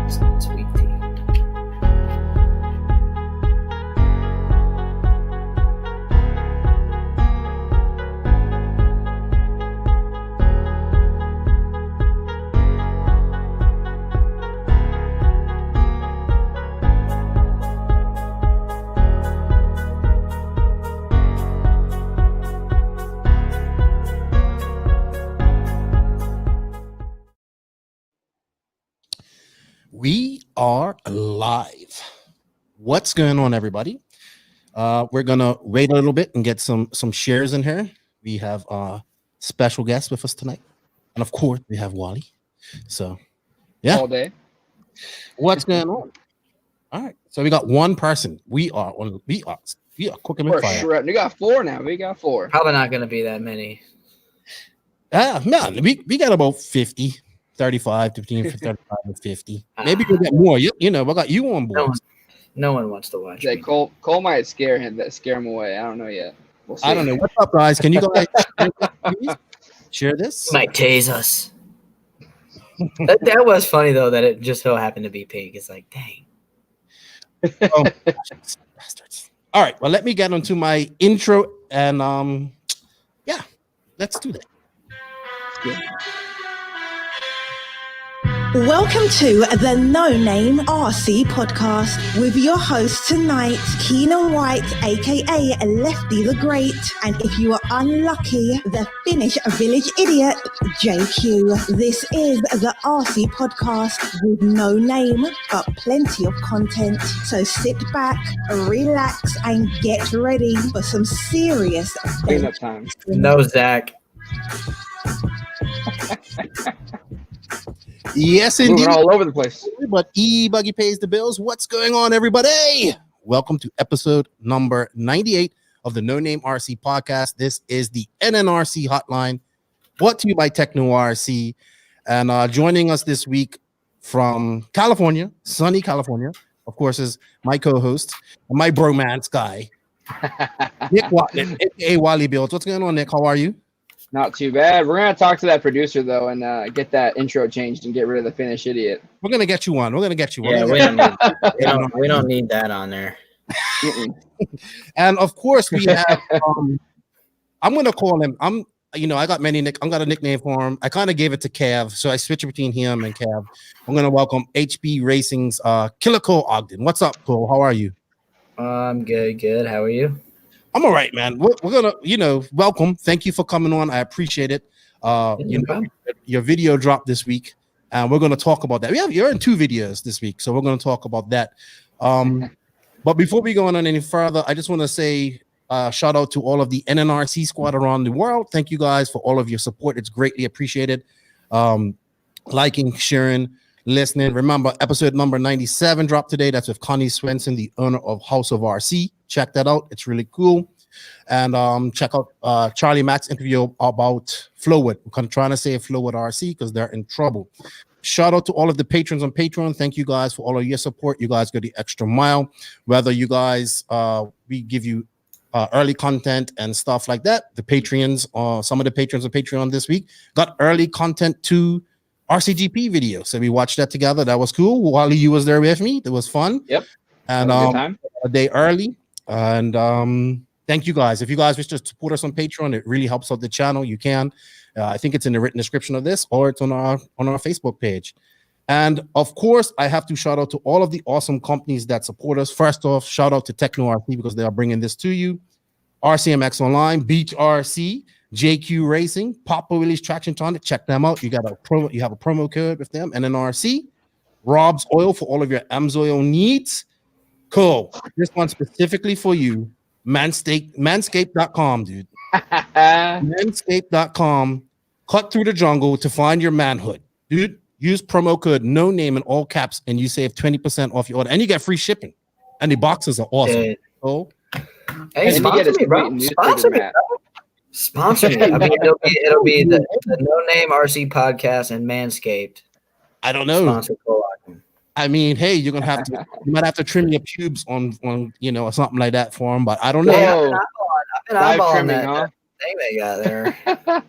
Sweet tea. We are live. What's going on, everybody? We're gonna wait a little bit and get some shares in here. We have special guests with us tonight, and of course, we have Wally. So, yeah, all day. What's going on? All right, so we got one person. We are cooking with fire. We got four now. We got four. Probably not going to be that many. Man, we got about 50. 35 to 35 to 50. Maybe we'll get more. You know, I got you on board. No one wants to watch. Yeah, Cole might scare him away. I don't know yet. We'll see. I don't know. What's up, guys? Can you guys share this? Might tase us. that was funny though that it just so happened to be pink. It's like, dang. Oh, bastards. All right. Well, let me get onto my intro and yeah, let's do that. Yeah. Welcome to the No Name RC podcast with your host tonight, Keenan White, aka Lefty the Great, and if you are unlucky, the Finnish village idiot, JQ. This is the RC podcast with no name, but plenty of content. So sit back, relax, and get ready for some serious cleanup time. No, Zach. Yes, indeed. Moving all over the place. But E-Buggy pays the bills. What's going on, everybody? Welcome to episode number 98 of the No Name RC podcast. This is the NNRC Hotline, brought to you by Tekno RC. And joining us this week from California, sunny California, of course, is my co-host, my bromance guy, Nick Watson, aka Wallie Builds. What's going on, Nick? How are you? Not too bad. We're gonna talk to that producer though, and get that intro changed and get rid of the Finnish idiot. We're gonna get you one. Yeah, we don't need that on there. And of course, we have. I'm gonna call him. I got I got a nickname for him. I kind of gave it to Cav, so I switched between him and Cav. I'm gonna welcome HB Racing's Killer Cole Ogden. What's up, Cole? How are you? I'm good. How are you? I'm all right, man. We're gonna, welcome. Thank you for coming on. I appreciate it. Your video dropped this week, and we're gonna talk about that. You're in 2 videos this week, so we're gonna talk about that. But before we go on any further, I just want to say shout out to all of the NNRC squad around the world. Thank you guys for all of your support. It's greatly appreciated. Liking, sharing, listening. Remember, episode number 97 dropped today. That's with Connie Swenson, the owner of House of RC. Check that out. It's really cool. And check out Charlie Mack's interview about Flowwood. We're trying to save Flowwood RC because they're in trouble. Shout out to all of the patrons on Patreon. Thank you guys for all of your support. You guys go the extra mile. Whether you guys, we give you early content and stuff like that. The Patreons, some of the patrons on Patreon this week got early content to RCGP video. So we watched that together. That was cool. Wally, you was there with me. It was fun. Yep. And a day early. And thank you guys. If you guys wish to support us on Patreon, it really helps out the channel. You can. I think it's in the written description of this, or it's on our Facebook page. And of course, I have to shout out to all of the awesome companies that support us. First off, shout out to Tekno RC because they are bringing this to you. RCMX Online, Beach RC, JQ Racing, Papa Willie's Traction Tonic. Check them out. You have a promo code with them. NNRC, Rob's Oil for all of your Amsoil needs. Cool. This one specifically for you. Manscaped.com, dude. Manscaped.com. Cut through the jungle to find your manhood. Dude, use promo code no name in all caps and you save 20% off your order. And you get free shipping. And the boxes are awesome. So, hey, sponsor me, bro. Sponsor me, bro. Sponsor me. I mean, it'll be the No Name RC podcast and Manscaped. I don't know. I mean, hey, you might have to trim your pubes on or something like that for them, but I don't know. Yeah, I've been eyeballing that thing they got there.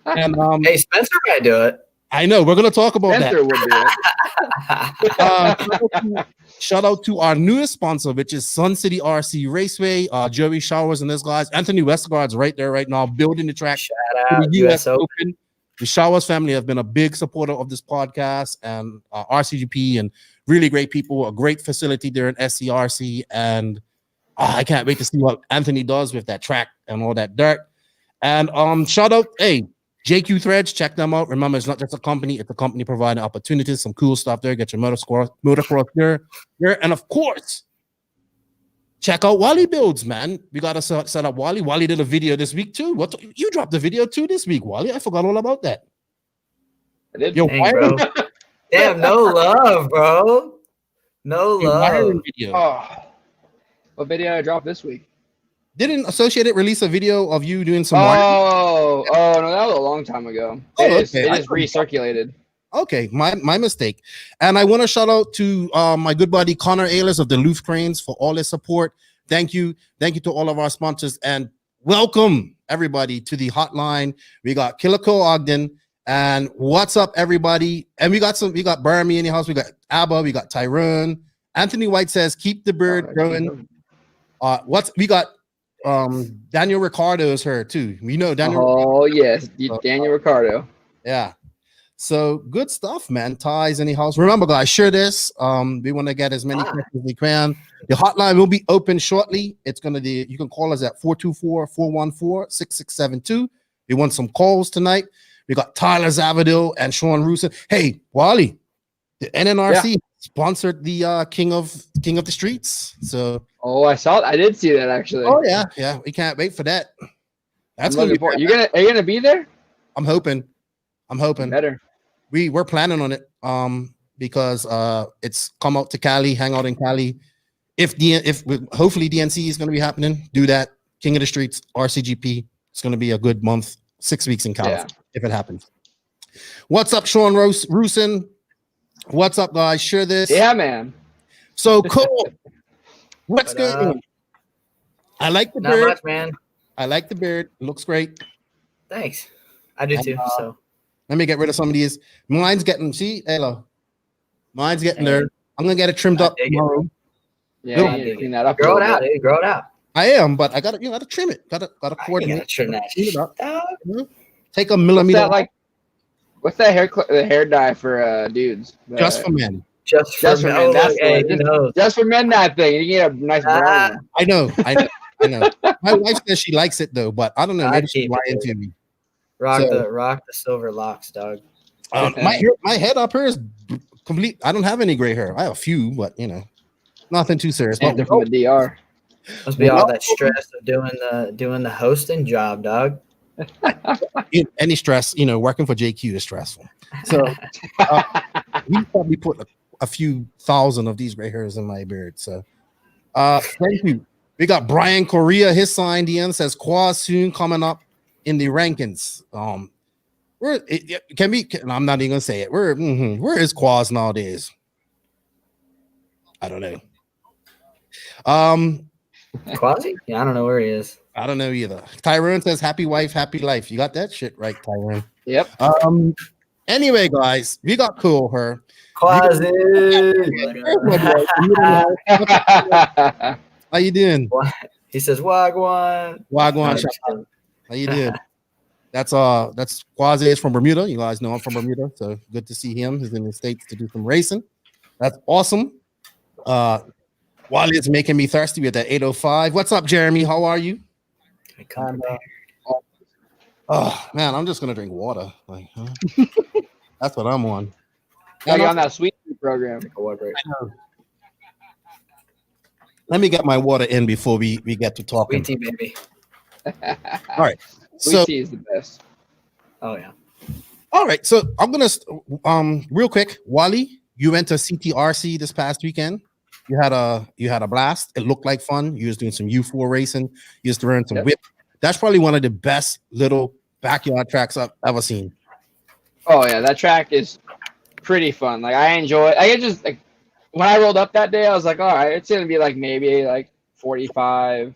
And hey, Spencer might do it. I know we're gonna talk about Spencer that. Shout out to our newest sponsor, which is Sun City RC Raceway. Joey Showers and those guys. Anthony Westergaard's right there right now, building the track. Shout out the US Open. Open. The Showers family have been a big supporter of this podcast and RCGP, and really great people. A great facility there in SCRC, and I can't wait to see what Anthony does with that track and all that dirt. And shout out, hey, JQ Threads, check them out. Remember, it's not just a company, it's a company providing opportunities, some cool stuff there. Get your motocross there. And of course, check out Wallie Builds, man. We got to set up Wallie. Wallie did a video this week too. You dropped a video too this week, Wallie. I forgot all about that. I did. Yo, bro. Damn, no love, bro. No love. Oh, what video I dropped this week? Didn't Associated release a video of you doing some? Oh, no, that was a long time ago. It is recirculated. Okay, my mistake. And I want to shout out to my good buddy Connor Ayers of the Loof Cranes for all his support. Thank you to all of our sponsors, and welcome everybody to the hotline. We got Killico Ogden, and what's up, everybody? And we got Barmy in the house. We got Abba. We got Tyrone. Anthony White says, "Keep the bird growing." We got. Daniel Ricardo is her too. We know Daniel. Oh yes, Daniel Ricardo. Yeah. So good stuff, man. Ties in the house. Remember, guys, share this. We want to get as many questions as we can. The hotline will be open shortly. It's gonna be. You can call us at 424-414-6672. We want some calls tonight. We got Tyler Zavadil and Sean Rusin. Hey, Wally, the NNRC sponsored the King of the Streets. So. Oh, I did see that actually. Oh yeah. We can't wait for that. That's gonna be. Are you gonna be there? I'm hoping. Better. We're planning on it. Because it's come out to Cali, hang out in Cali. If hopefully DNC is gonna be happening, do that. King of the Streets, RCGP. It's gonna be a good month. 6 weeks in Cali if it happens. What's up, Sean Rusin? What's up, guys? Share this. Yeah, man. So cool. What's going on? I like the beard. Not much, man. I like the beard. It looks great. Thanks. I do too. So let me get rid of some of these. Mine's getting Mine's getting there. I'm gonna get it trimmed up tomorrow. Yeah, you clean that up. Grow it out, dude. Grow it out. I am, but I gotta trim it. Gotta coordinate. Trim that shit up. Take a millimeter. What's that hair dye for dudes? Just for men. Just for men. That's just for men. That thing. You get a nice brown. I know. My wife says she likes it though, but I don't know. Maybe she's lying to me. Rock the silver locks, dog. My head up here is complete. I don't have any gray hair. I have a few, but nothing too serious. From the DR. Must be all that stress of doing the hosting job, dog. Any stress, working for JQ is stressful. So we probably put a few thousand of these gray hairs in my beard. So thank you. We got Brian Correa. His sign DN says Quaz soon coming up in the rankings. I'm not even gonna say it. Where is Quaz nowadays? I don't know. Quasi? Yeah, I don't know where he is. I don't know either. Tyrone says happy wife, happy life. You got that shit right, Tyrone. Yep. Anyway, guys, we got cool her. Quasi. How you doing? He says Wagwan. Wagwan. How you doing? That's Quasi is from Bermuda. You guys know I'm from Bermuda, so good to see him. He's in the States to do some racing. That's awesome. Wally is making me thirsty with that 805. What's up, Jeremy? How are you? Oh man, I'm just gonna drink water. That's what I'm on. You're on that sweet tea program. Let me get my water in before we get to talking. Sweet tea, baby. All right. Sweet tea is the best. Oh yeah. All right. So I'm gonna real quick. Wally, you went to CTRC this past weekend. You had a blast. It looked like fun. You was doing some U4 racing. You used to run some whip. That's probably one of the best little backyard tracks I've ever seen. Oh yeah, that track is pretty fun. Like I enjoy it. I just like when I rolled up that day, I was like, all right, it's gonna be like maybe like 45,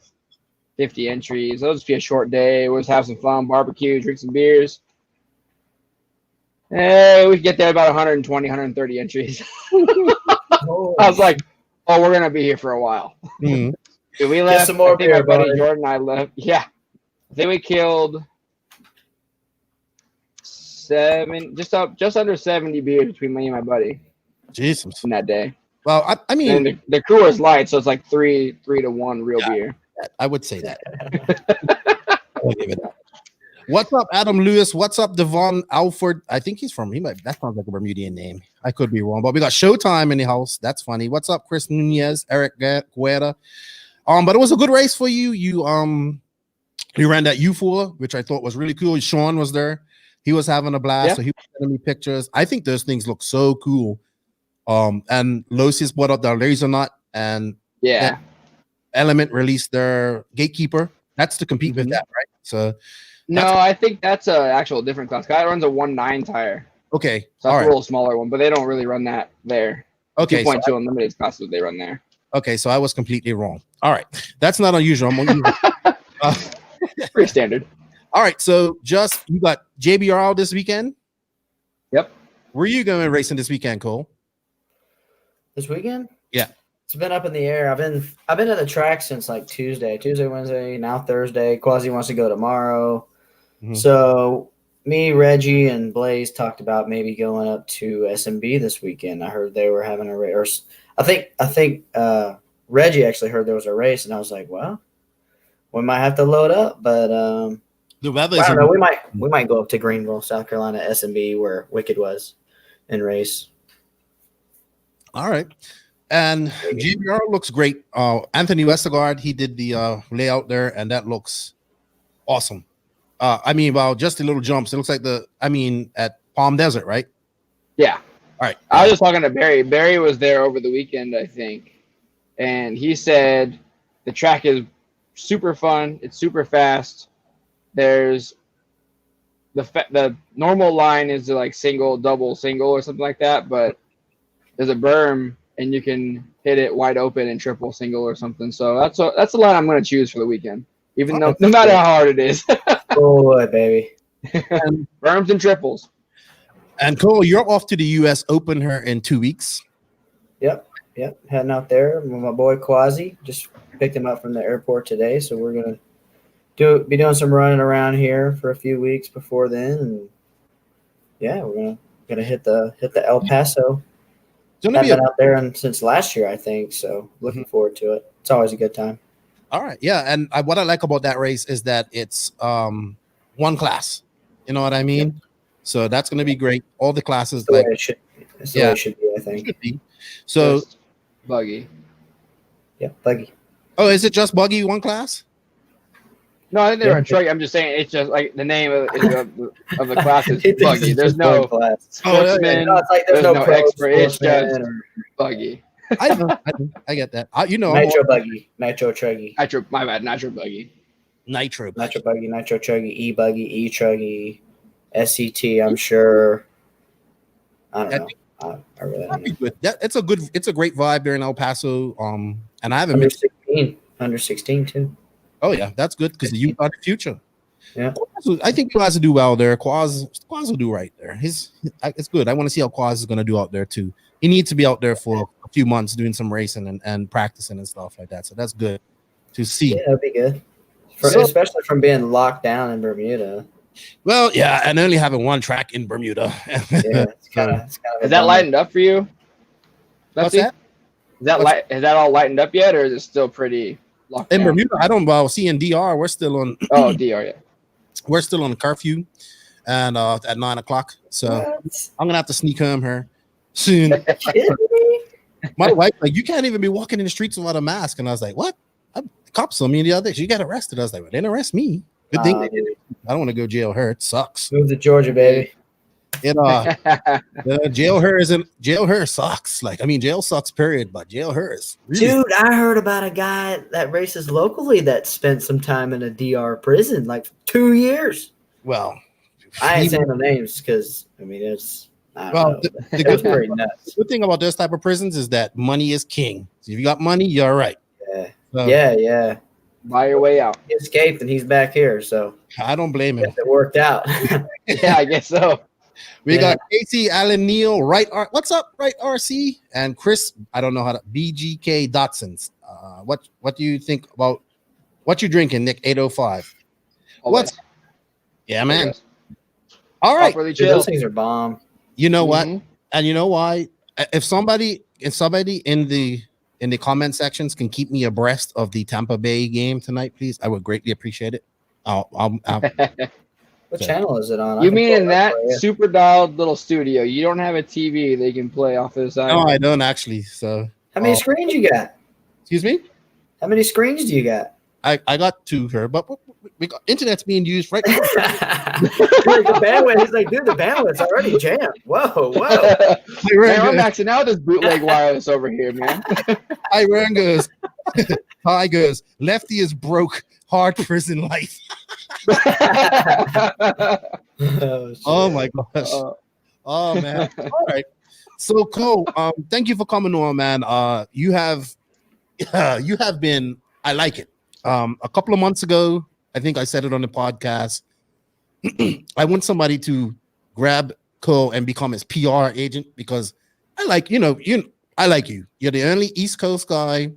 50 entries. It'll just be a short day. We'll just have some fun, barbecue, drink some beers. We get there about 120, 130 entries. I was like, oh, we're gonna be here for a while. Mm-hmm. So we left. Some more I think beer, my buddy buddy. Jordan and I left. Yeah, I think we killed just under 70 beers between me and my buddy. Jesus. In that day. Well, I mean, and the crew is light, so it's like 3-to-1 real beer. I would say that. I'll give it that. What's up, Adam Lewis? What's up, Devon Alford? I think he's from. That sounds like a Bermudian name. I could be wrong, but we got Showtime in the house. That's funny. What's up, Chris Nunez, Eric Guerra? But it was a good race for you. You ran that U4, which I thought was really cool. Sean was there. He was having a blast, so he was sending me pictures. I think those things look so cool. And Losius brought up their laser nut, and Element released their Gatekeeper. That's to compete with that, right? So no, I think that's an actual different class. Guy runs a 1.9 tire. Okay, so that's a little smaller one, but they don't really run that there. Okay, 2.2 Unlimited class what they run there. Okay, so I was completely wrong. All right, that's not unusual. Pretty standard. All right, so you got JBR this weekend. Yep. Where are you going racing this weekend, Cole? This weekend? Yeah. It's been up in the air. I've been at the track since like Tuesday, Wednesday, now Thursday. Quasi wants to go tomorrow. Mm-hmm. So me, Reggie, and Blaze talked about maybe going up to SMB this weekend. I heard they were having a race. I think Reggie actually heard there was a race, and I was like, well, we might have to load up, but the weather. I don't know. We might go up to Greenville, South Carolina, SMB, where Wicked was, and race. All right. And GBR looks great. Anthony Westergaard, he did the layout there, and that looks awesome. Just the little jumps. It looks like at Palm Desert, right? Yeah. All right. I was just talking to Barry. Barry was there over the weekend, I think, and he said the track is super fun. It's super fast. There's the normal line is like single, double, single, or something like that, but there's a berm and you can hit it wide open and triple, single, or something. So that's the line I'm going to choose for the weekend, even though no matter how hard it is. Oh boy, baby! Berms and triples. And Cole, you're off to the U.S. Open here in 2 weeks. Yep, heading out there with my boy Quasi. Just picked him up from the airport today, so we're gonna be doing some running around here for a few weeks before then, and we're gonna hit the El Paso. I've been out there since last year, I think, so looking forward to it. It's always a good time. All right, yeah, and what I like about that race is that it's one class. You know what I mean? Yep. So that's going to be great. All the classes, the way it should be, I think. So just buggy. Yep, buggy. Oh, is it just buggy one class? No, I think they're a truck. I'm just saying it's just like the name of the class is buggy. There's no sportsman. There's no expert. It's just buggy. I get that. Nitro buggy, nitro truggy. My bad, nitro buggy. Nitro buggy, nitro truggy, e-buggy, e-truggy, SCT, I'm sure. I don't know. I really don't know. Good. It's a great vibe there in El Paso. And I haven't under 16 too. Oh yeah, that's good because you got the future. Yeah, I think Quaz will do well there. Quaz will do right there. It's good. I want to see how Quaz is going to do out there too. He needs to be out there for a few months doing some racing and practicing and stuff like that. So that's good to see. Yeah, that'd be good. Especially from being locked down in Bermuda. Well, yeah, and only having one track in Bermuda. Yeah, it's kind of. Is that lightened up for you? What's that? Is that all lightened up yet, or is it still pretty locked in down? Bermuda? I don't. Well, see, in DR, we're still on. Oh, DR, yeah. We're still on curfew, and at 9:00. So I'm gonna have to sneak home here soon. My wife, you can't even be walking in the streets without a mask, and I was like, what? Cops saw me the other day. She got arrested. I was like, well, they didn't arrest me. Good thing they did. I don't want to go jail her. It sucks. Move to Georgia, baby. Jail her sucks. Jail sucks, period. But jail her is really. Dude, I heard about a guy that races locally that spent some time in a DR prison, 2 years. Well, I ain't saying the names because it's. The good thing about those type of prisons is that money is king. So if you got money, you're all right. Yeah. Yeah. Buy your way out. He escaped and he's back here, so I don't blame him. It worked out. Yeah, I guess so. We got Casey Allen Neal, what's up, right RC? And Chris, I don't know how to BGK Dotsons. What do you think about what you drinking, Nick 805? Always. Yeah, man. All right. Really Dude, those things are bomb. You know what? And you know why? If somebody in the comment sections can keep me abreast of the Tampa Bay game tonight, please, I would greatly appreciate it. What channel is it on? You mean in that super dialed little studio? You don't have a TV they can play off to the side? No, I don't actually. So how many screens you got? Excuse me? How many screens do you got? I got 2 here, but we got internet's being used right now. The bandwidth. He's like, dude, the bandwidth's already jammed. Whoa. Man, I'm maxing out this bootleg wireless over here, man. Hi goes. Lefty is broke. Hard prison life. Oh my gosh. Oh man. All right. So Cole, thank you for coming on, man. You have been. I like it. A couple of months ago, I think I said it on the podcast. I want somebody to grab Cole and become his PR agent because I like I like you. You're the only East Coast guy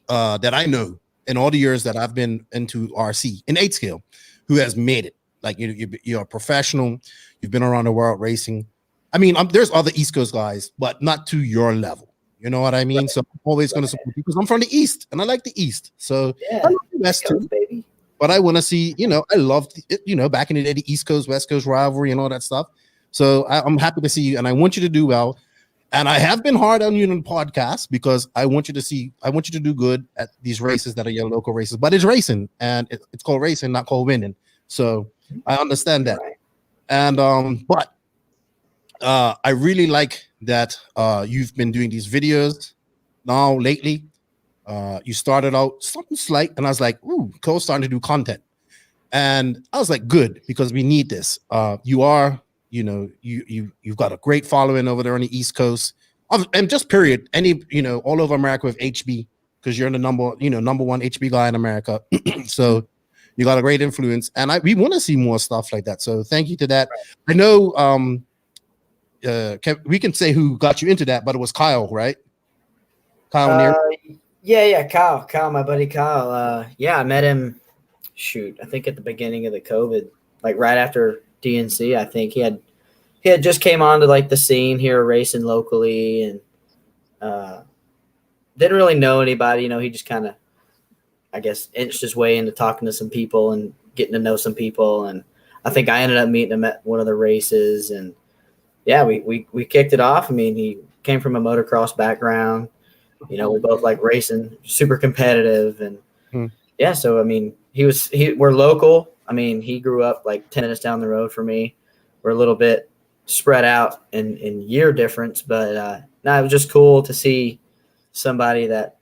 that I know in all the years that I've been into RC in 8 scale who has made it. Like you're a professional. You've been around the world racing. I mean, there's other East Coast guys, but not to your level. You know what I mean? Right. So I'm always going to support you because I'm from the East and I like the East. So I love the West too, baby. But I want to see, I loved it, back in the day, the East Coast, West Coast rivalry and all that stuff. So I'm happy to see you and I want you to do well. And I have been hard on you on the podcast because I want you to do good at these races that are your local races. But it's racing and it's called racing, not called winning. So I understand that. Right. And but I really like that you've been doing these videos now lately. You started out something slight, and I was like, "Ooh, Cole's starting to do content," and I was like, "Good," because we need this. You've got a great following over there on the East Coast, and just period. All over America with HB because you're the number one HB guy in America. So you got a great influence, and we want to see more stuff like that. So thank you to that. Right. I know. We can say who got you into that, but it was Kyle, right? Kyle. Yeah, Kyle, my buddy Kyle. I met him. Shoot, I think at the beginning of the COVID, like right after DNC. I think he had just came onto like the scene here racing locally, and didn't really know anybody. He just kind of, I guess, inched his way into talking to some people and getting to know some people. And I think I ended up meeting him at one of the races, and yeah, we kicked it off. I mean, he came from a motocross background. We both like racing, super competitive, and yeah. So I mean, we're local. I mean, he grew up like 10 minutes down the road from me. We're a little bit spread out in year difference, but no, it was just cool to see somebody that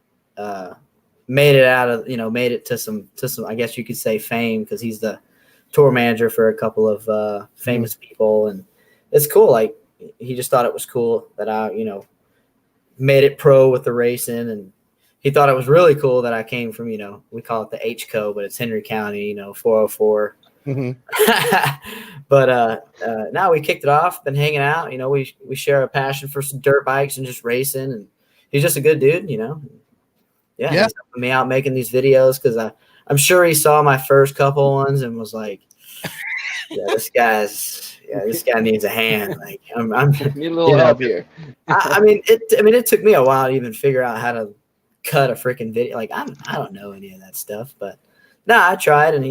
made it out of made it to some I guess you could say fame, because he's the tour manager for a couple of famous people, and it's cool. Like he just thought it was cool that I made it pro with the racing, and he thought it was really cool that I came from we call it the HCO, but it's Henry County 404. But now we kicked it off, been hanging out. We share a passion for some dirt bikes and just racing, and he's just a good dude. He's helping me out making these videos because I'm sure he saw my first couple ones and was like, this guy needs a hand. Like I'm need a little help here. I mean, it took me a while to even figure out how to cut a freaking video. Like I don't know any of that stuff, but no, I tried, and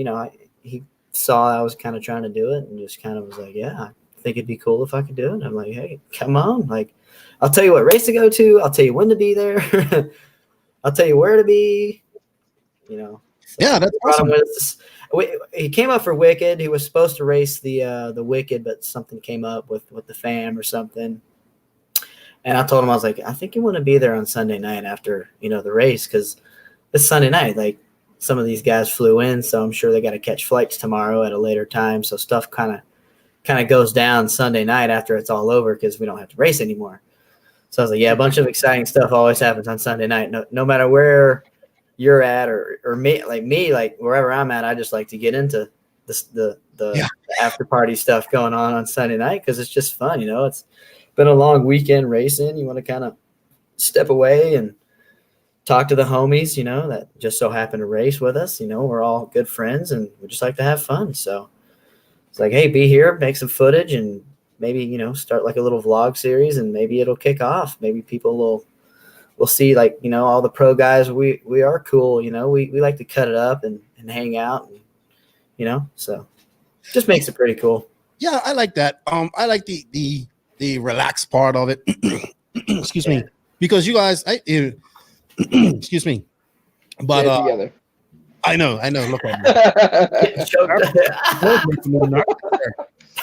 he saw I was kind of trying to do it, and just kind of was like, yeah, I think it'd be cool if I could do it. And I'm like, hey, come on, like I'll tell you what race to go to, I'll tell you when to be there, I'll tell you where to be. So yeah, that's awesome. He came up for Wicked. He was supposed to race the Wicked, but something came up with the fam or something. And I told him, I was like, I think you want to be there on Sunday night after the race, because it's Sunday night. Like some of these guys flew in, so I'm sure they got to catch flights tomorrow at a later time. So stuff kind of goes down Sunday night after it's all over, because we don't have to race anymore. So I was like, yeah, a bunch of exciting stuff always happens on Sunday night. No matter where you're at or me, like wherever I'm at, I just like to get into the after party stuff going on Sunday night because it's just fun. It's been a long weekend racing. You want to kind of step away and talk to the homies, that just so happen to race with us. We're all good friends and we just like to have fun. So it's like, hey, be here, make some footage, and maybe, start like a little vlog series, and maybe it'll kick off. Maybe people will see, like, all the pro guys. We are cool. We like to cut it up and hang out, and, so just makes it pretty cool. Yeah, I like that. I like the relaxed part of it. Excuse me, because you guys, excuse me, but together. I know. Look at me.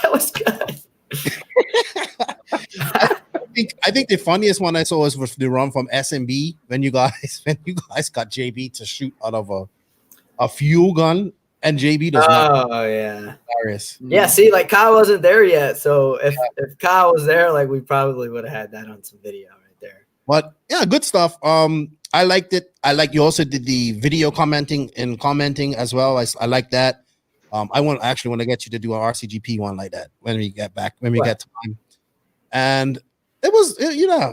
That was good. I think the funniest one I saw was the run from SMB when you guys got JB to shoot out of a fuel gun, and JB does not. Oh yeah, hilarious. Yeah, see, like Kyle wasn't there yet, so if Kyle was there, like we probably would have had that on some video right there. But yeah, good stuff. I liked it. I like you also did the video commenting as well. I like that. I actually want to get you to do an RCGP one like that when we get back, when we get time. And it was,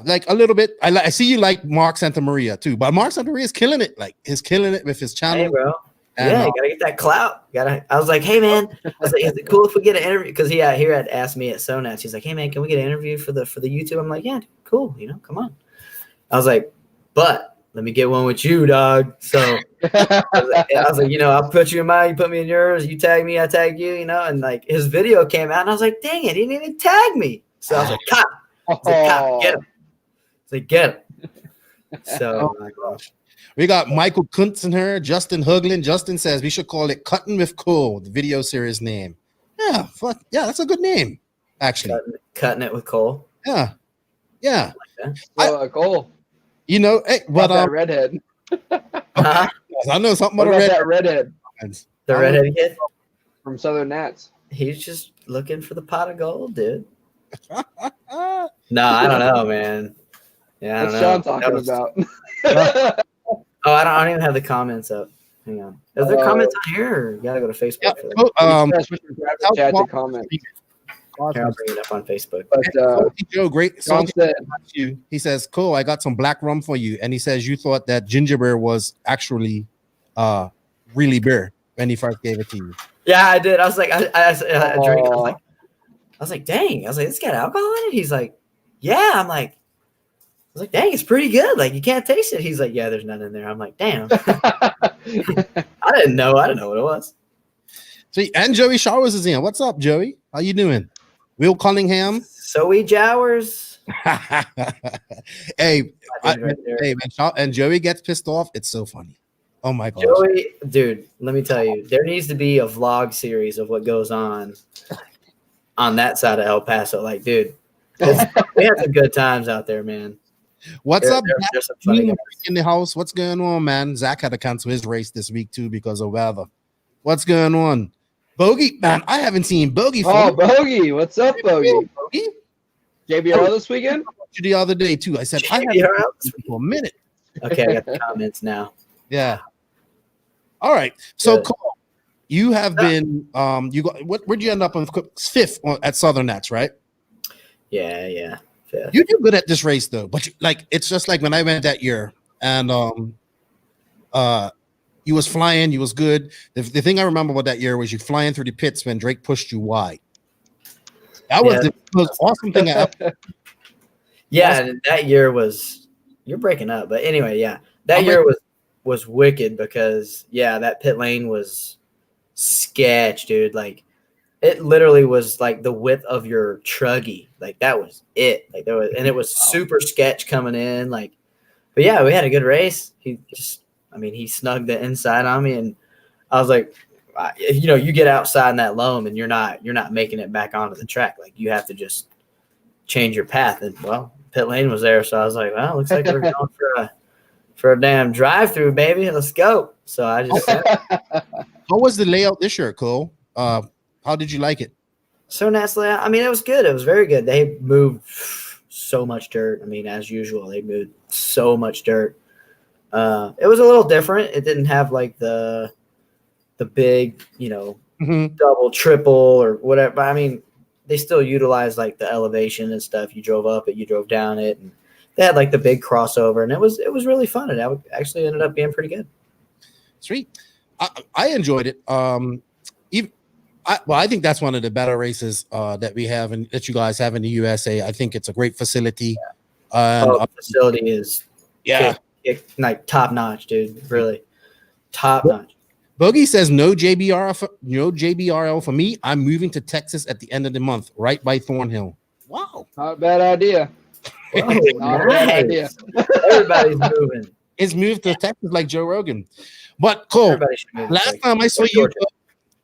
like a little bit. I see you like Mark Santamaria too, but Mark Santamaria is killing it. Like he's killing it with his channel. Hey, bro. And, you gotta get that clout. I was like, hey man, I was like, is it cool if we get an interview? Because he had asked me at Sonats. He's like, hey man, can we get an interview for the YouTube? I'm like, yeah, cool. Come on. I was like, but let me get one with you, dog. So I was like, I'll put you in mine, you put me in yours, you tag me, I tag you, and like his video came out and I was like, dang it, he didn't even tag me. So I was like, Cop, get him. It's like, get him. So, oh my gosh. We got Michael Kuntz in here, Justin Huglin. Justin says we should call it Cutting with Cole, the video series name. Yeah, that's a good name, actually. Cutting it with Cole. Yeah. Like Cole. Hey, but that redhead. I know something about that redhead. The redhead kid from Southern Nats. He's just looking for the pot of gold, dude. No, I don't know, man. Yeah, I don't know. What's Sean talking about? I don't even have the comments up. Hang on. Is there comments on here? Or you gotta go to Facebook for that. Chat to comment. Here, I'll bring it up on Facebook. But Joe, great song. He says, "Cool, I got some black rum for you." And he says you thought that ginger beer was actually really beer when he first gave it to you. Yeah, I did. I was like, I drank. I was like, dang. I was like, it's got alcohol in it. He's like, yeah. I was like, dang, it's pretty good. Like, you can't taste it. He's like, yeah, there's none in there. I'm like, damn. I didn't know what it was. See, and Joey Showers is in. What's up, Joey? How you doing? Will Cunningham. So we Jowers. Hey, man, and Joey gets pissed off. It's so funny. Oh my gosh. Joey, dude, let me tell you, there needs to be a vlog series of what goes on that side of El Paso. Like, dude, we had some good times out there, man. What's up, there's some funny guys in the house? What's going on, man? Zach had to cancel his race this week too because of weather. What's going on? Bogey, man, I haven't seen Bogey. Bogey, what's up, Bogey? JBR this weekend? The other day too. I said I haven't seen for a minute. Okay, I got the comments now. Yeah. All right. So cool. You have been where'd you end up on fifth at Southern Nats, right? Yeah. Fifth. You do good at this race though, but it's just like when I went that year and you was flying, you was good. The thing I remember about that year was you flying through the pits when Drake pushed you wide. That was the most awesome thing I ever. Yeah, that year was, you're breaking up, but anyway, yeah. That year was wicked because that pit lane was sketch, dude. Like it literally was like the width of your truggy. Like that was it. Like there was, and it was super sketch coming in. Like, but yeah, we had a good race. He snugged the inside on me, and I was like, you get outside in that loam, and you're not making it back onto the track. Like you have to just change your path. And pit lane was there, so I was like, well, looks like we're going for a damn drive-through, baby. Let's go. So I just. How was the layout this year, Cole? How did you like it? So nice layout. I mean, it was good. It was very good. They moved so much dirt. I mean, as usual, they moved so much dirt. It was a little different. It didn't have like the big, double, triple, or whatever. I mean, they still utilize like the elevation and stuff. You drove up it, you drove down it, and they had like the big crossover, and it was really fun. And that actually ended up being pretty good. Sweet. I enjoyed it. I think that's one of the better races that we have and that you guys have in the USA. I think it's a great facility. The facility is like top notch, dude. Really top notch. Boogie says no JBRL for me. I'm moving to Texas at the end of the month, right by Thornhill. Wow, not a bad idea. Not a bad idea. Everybody's moving. It's moved to Texas like Joe Rogan. But cool. Last time I saw you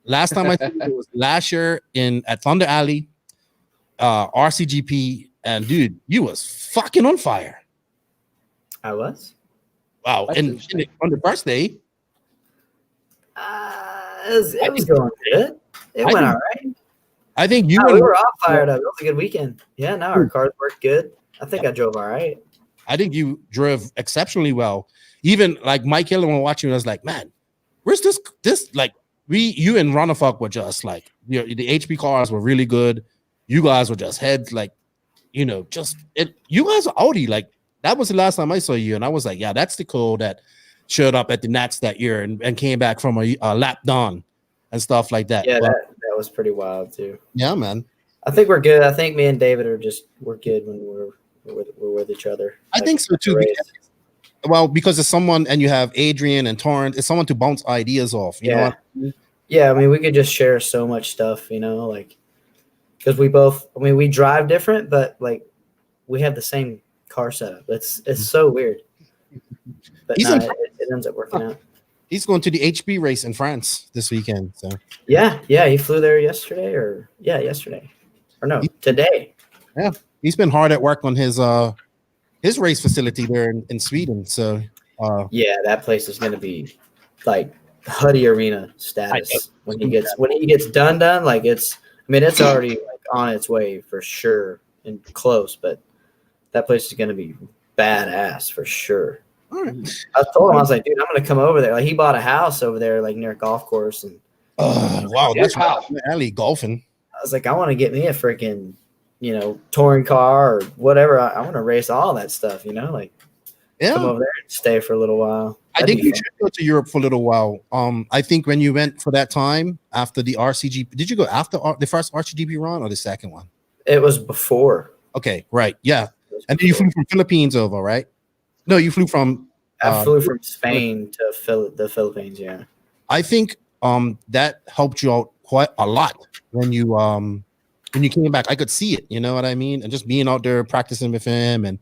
was last year at Thunder Alley, RCGP, and dude, you was fucking on fire. I was. Wow, and on the first day, it was going good. It went all right. I think we were all fired up. It was a good weekend. Yeah, no, our cars worked good. I think I drove all right. I think you drove exceptionally well. Even like Mike Hill, when watching, was like, man, where's this like you and Ronafuk were just like, the HP cars were really good. You guys were just heads like, you guys are Audi. Like that was the last time I saw you, and I was like, yeah, that's the Cole that showed up at the Nats that year and came back from a lap done and stuff like that. Yeah, that was pretty wild too. Yeah, man. I think we're good. I think me and David we're good when we're with each other. I think so too. Because it's someone, and you have Adrian and Torrent, it's someone to bounce ideas off. You know what? Yeah, I mean, we could just share so much stuff, like, because we drive different, but like we have the same car setup. It's so weird. But it ends up working out. He's going to the HB race in France this weekend. So yeah, he flew there yesterday, or today. Yeah, he's been hard at work on his race facility there in Sweden. So that place is going to be like Huddy Arena status when he gets done. Like it's already like on its way for sure and close, but that place is going to be badass for sure. All right. I told him, I was like, dude, I'm going to come over there. Like he bought a house over there, like near a golf course, and wow, that's alley golfing. I was like, I want to get me a freaking touring car or whatever. I want to race all that stuff, come over there and stay for a little while. I think you should go to Europe for a little while. I think when you went for that time after the RCGP, did you go after the first RCGP run or the second one? It was before. Okay, right, yeah. And then you flew from Philippines over, right? No, you flew from. I flew from Spain to the Philippines. Yeah, I think that helped you out quite a lot when you came back. I could see it. You know what I mean? And just being out there practicing with him and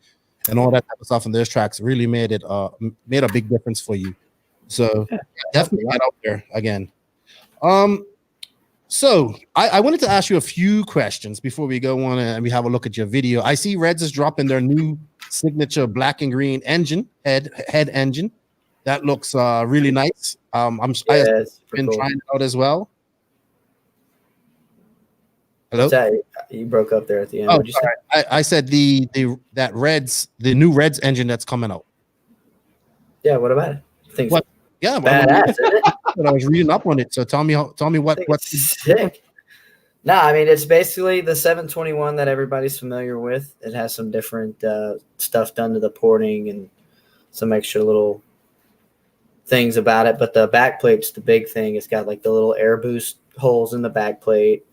all that type of stuff on those tracks really made a big difference for you. So definitely get out there again. So I wanted to ask you a few questions before we go on and we have a look at your video. I see Reds is dropping their new signature black and green engine, head engine. That looks really nice. I've been trying it out as well. Hello? You broke up there at the end. Oh, sorry. I said the new Reds engine that's coming out. Yeah, what about it? Things yeah, badass, isn't it? I was reading up on it. So tell me what's sick. No, I mean it's basically the 721 that everybody's familiar with. It has some different stuff done to the porting and some extra little things about it. But the back plate's the big thing. It's got like the little air boost holes in the back plate.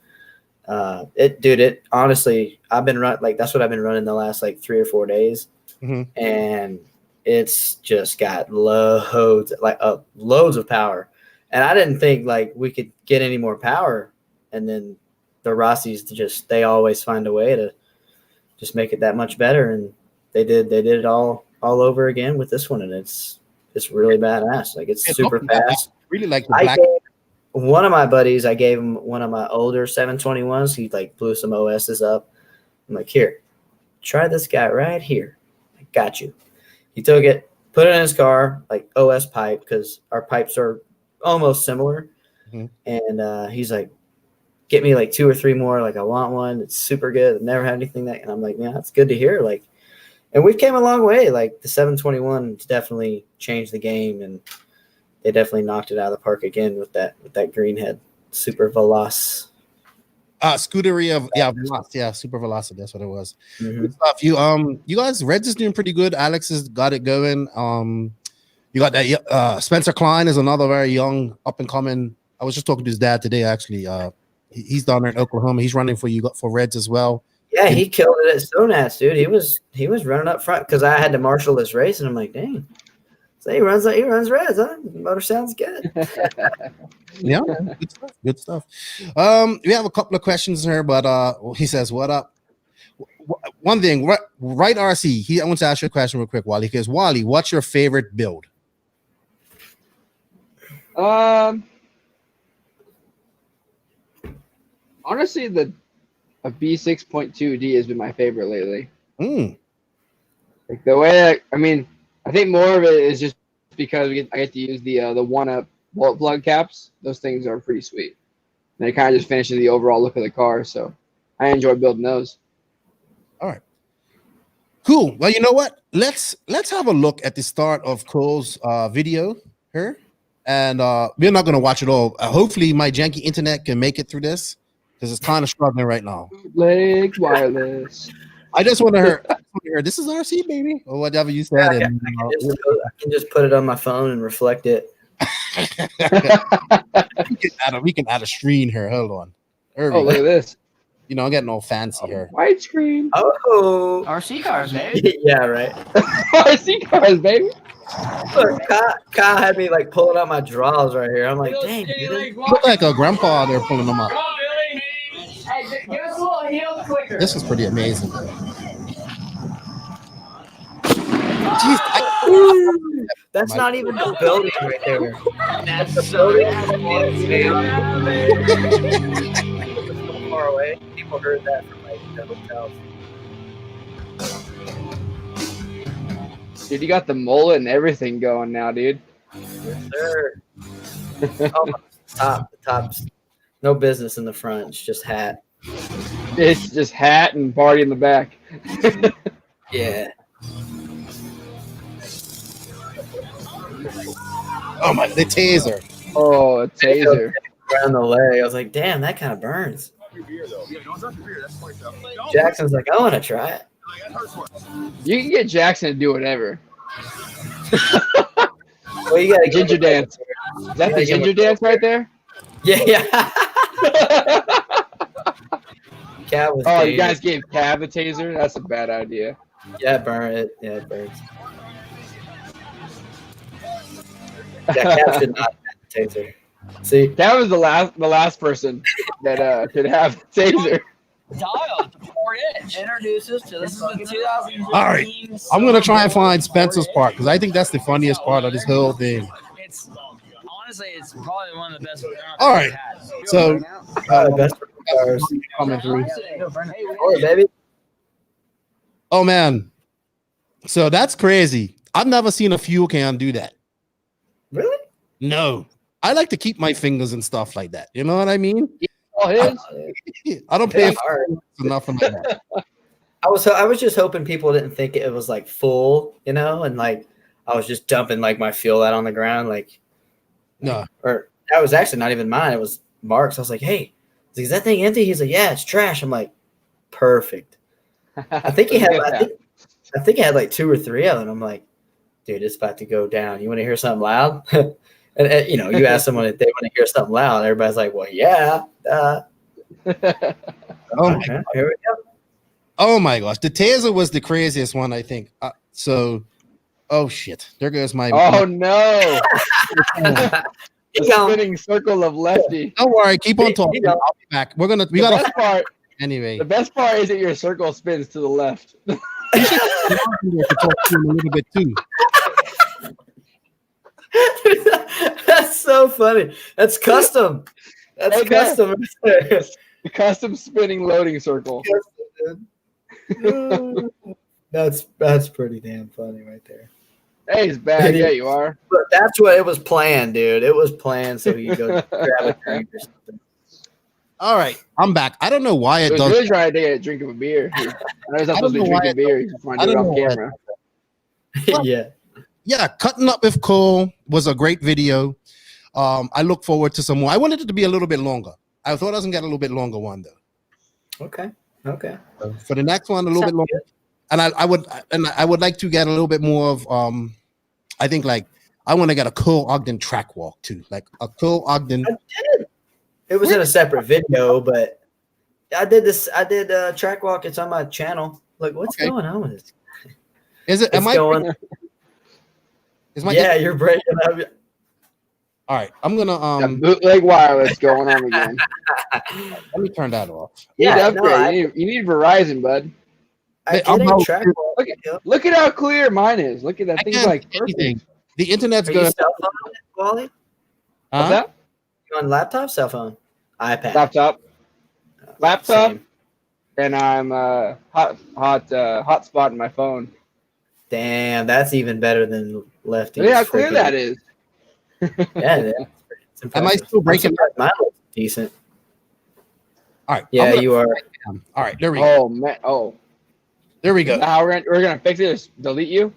It honestly, I've been that's what I've been running the last like 3 or 4 days, and it's just got loads of power. And I didn't think like we could get any more power, and then the Rossies they always find a way to just make it that much better, and they did it all over again with this one, and it's really badass. Like it's super fast. I really like the black. One of my buddies, I gave him one of my older 721s. He like blew some OSs up. I'm like, here, try this guy right here. I got you. He took it, put it in his car, like OS pipe, because our pipes are almost similar. And he's like, get me like 2 or 3 more. Like I want one. It's super good. I've never had anything that. And I'm like, yeah, that's good to hear. Like, and we've came a long way. Like the 721 definitely changed the game, and they definitely knocked it out of the park again with that green head. Super Veloz. Scuderia, Super Velocity. That's what it was. Mm-hmm. Good stuff. You guys, Reds is doing pretty good. Alex has got it going. You got that. Spencer Klein is another very young, up and coming. I was just talking to his dad today. Actually, he's down there in Oklahoma. He's running for Reds as well. Yeah, he killed it at Stonats, dude. He was running up front because I had to marshal this race, and I'm like, dang. So he runs Reds, huh? Motor sounds good. Yeah, good stuff. We have a couple of questions here, but he says, "What up?" One thing, right? RC. I want to ask you a question real quick, Wally. Because Wally, what's your favorite build? Honestly, a B6.2D has been my favorite lately. Like the way I think more of it is just because I get to use the one-up bolt plug caps. Those things are pretty sweet. And it kind of just finishes the overall look of the car. So I enjoy building those. All right. Cool. Well, you know what? Let's have a look at the start of Cole's video here. And we're not going to watch it all. Hopefully my janky internet can make it through this because it's kind of struggling right now. Bootleg wireless. I just want to hear this is RC, baby, or whatever you said. Yeah, I can just put it on my phone and reflect it. we can add a screen here. Hold on. Look at this. You know, I'm getting all fancy here. Widescreen. Oh, RC cars, baby. Yeah, right. RC cars, baby. Look, Kyle had me like pulling out my drawers right here. I'm like, dang, dude. You look like a grandpa there pulling them up. Come on, Billy. Hey, give us a little heel quicker. This is pretty amazing. Jeez, That's not even the building right there. That's The so building far away. People heard that from like the hotels. Dude, you got the mullet and everything going now, dude. Yes, sir. Oh, the top's no business in the front. It's just hat. It's just hat and party in the back. Yeah. oh my, the taser. Oh, a taser. Around the leg. I was like, damn, that kind of burns. Jackson's like, I want to try it. You can get Jackson to do whatever. Well, you got to Ginger dance. Is that the ginger dance right there? Yeah. Cat was Oh, tased. you guys gave Cav a taser? That's a bad idea. Yeah, burn it. Yeah, it burns. Yeah, Cat should not have the taser. See, Cav was the last person that could have a taser. dialed to 4-inch. Introduces to this is the 2015. All right. I'm going to try and find Spencer's part because I think that's the funniest part of this whole thing. It's honestly, it's probably one of the best. All right. So, best cars coming through. Oh, baby. Oh, man. So that's crazy. I've never seen a fuel can do that. Really? No. I like to keep my fingers and stuff like that. You know what I mean? All his? I don't pay hard. for nothing like that. I was just hoping people didn't think it was like full, you know, and like I was just dumping like my fuel out on the ground, like No. Or that was actually not even mine. It was Mark's. I was like, hey, is that thing empty? He's like, yeah, it's trash. I'm like, perfect. I think he had. I think he had like 2 or 3 of them. I'm like, dude, it's about to go down. You want to hear something loud? and you know, you ask someone if they want to hear something loud. Everybody's like, well, yeah. Oh my Okay, here we go. Oh my gosh, the taser was the craziest one, I think. Oh shit, there goes my. Oh no! The Keep going. spinning circle of Lefty. Don't worry, keep on talking. I'll be back. We The got best part. anyway. The best part is that your circle spins to the left. To talk to him a little bit too. That's so funny. That's custom. That's Okay. custom. The custom spinning loading circle. That's pretty damn funny right there. Hey, it's bad. Yeah, you are. But that's what it was planned, dude. It was planned so you go grab a drink or something. All right, I'm back. I don't know why It it was does. really trying to take a drink of a beer. I know he's not I supposed to don't be know why drinking beer. He's just trying to I do it don't off know why- camera. Yeah. Yeah, cutting up with Cole was a great video. I look forward to some more. I wanted it to be a little bit longer. I thought I was gonna get a little bit longer one though. Okay. For the next one, a little bit longer. And I would like to get a little bit more of I think like I want to get a cool Ogden track walk too, like a cool Ogden. I did. It was in a separate video, but I did this. I did track walk. It's on my channel. Like, what's going on with this? Is it? Am I going? Yeah, you're breaking up. All right, I'm gonna bootleg wireless going on again. Let me turn that off. Yeah, you need Verizon, bud. Look at how clear mine is. Look at that thing. Like perfect. The internet's good. Cell phone, Wally? What's that? You on laptop, cell phone, iPad? Laptop. Same. And I'm hotspotting my phone. Damn, that's even better than Lefty. Look how clear that is. Yeah. Am I still breaking? Mine looks decent. All right. Yeah, you are. All right, there we go. Oh man. Oh. There we go. Now we're gonna fix it. Just delete you.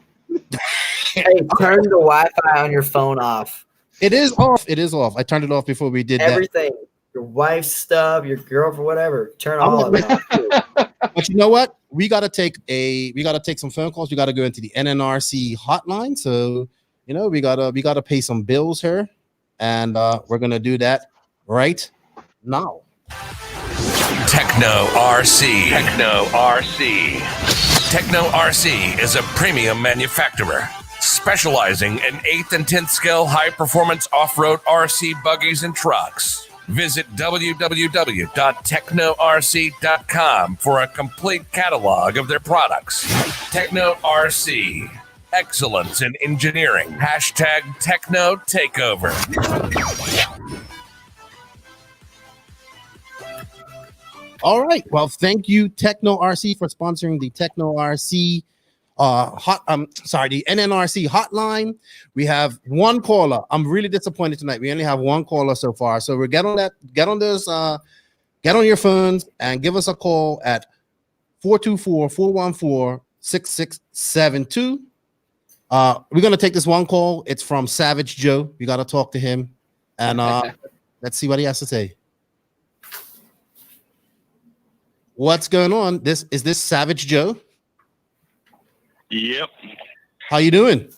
Hey, turn the Wi-Fi on your phone off. It is off. It is off. I turned it off before we did everything. Your wife's stuff, your girlfriend, whatever. Turn all of it off. But you know what? We gotta take some phone calls. We gotta go into the NNRC hotline. So we gotta pay some bills here, and we're gonna do that right now. Tekno RC. Tekno RC. Tekno RC is a premium manufacturer specializing in 8th and 10th scale high-performance off-road RC buggies and trucks. Visit www.teknorc.com for a complete catalog of their products. Tekno RC. Excellence in engineering. #Tekno Takeover. All right. Well, thank you, Tekno RC, for sponsoring the Tekno RC the NNRC hotline. We have one caller. I'm really disappointed tonight. We only have one caller so far. So we'll get on your phones and give us a call at 424-414-6672. We're gonna take this one call. It's from Savage Joe. We gotta talk to him, and let's see what he has to say. What's going on? Is this Savage Joe? Yep. How you doing?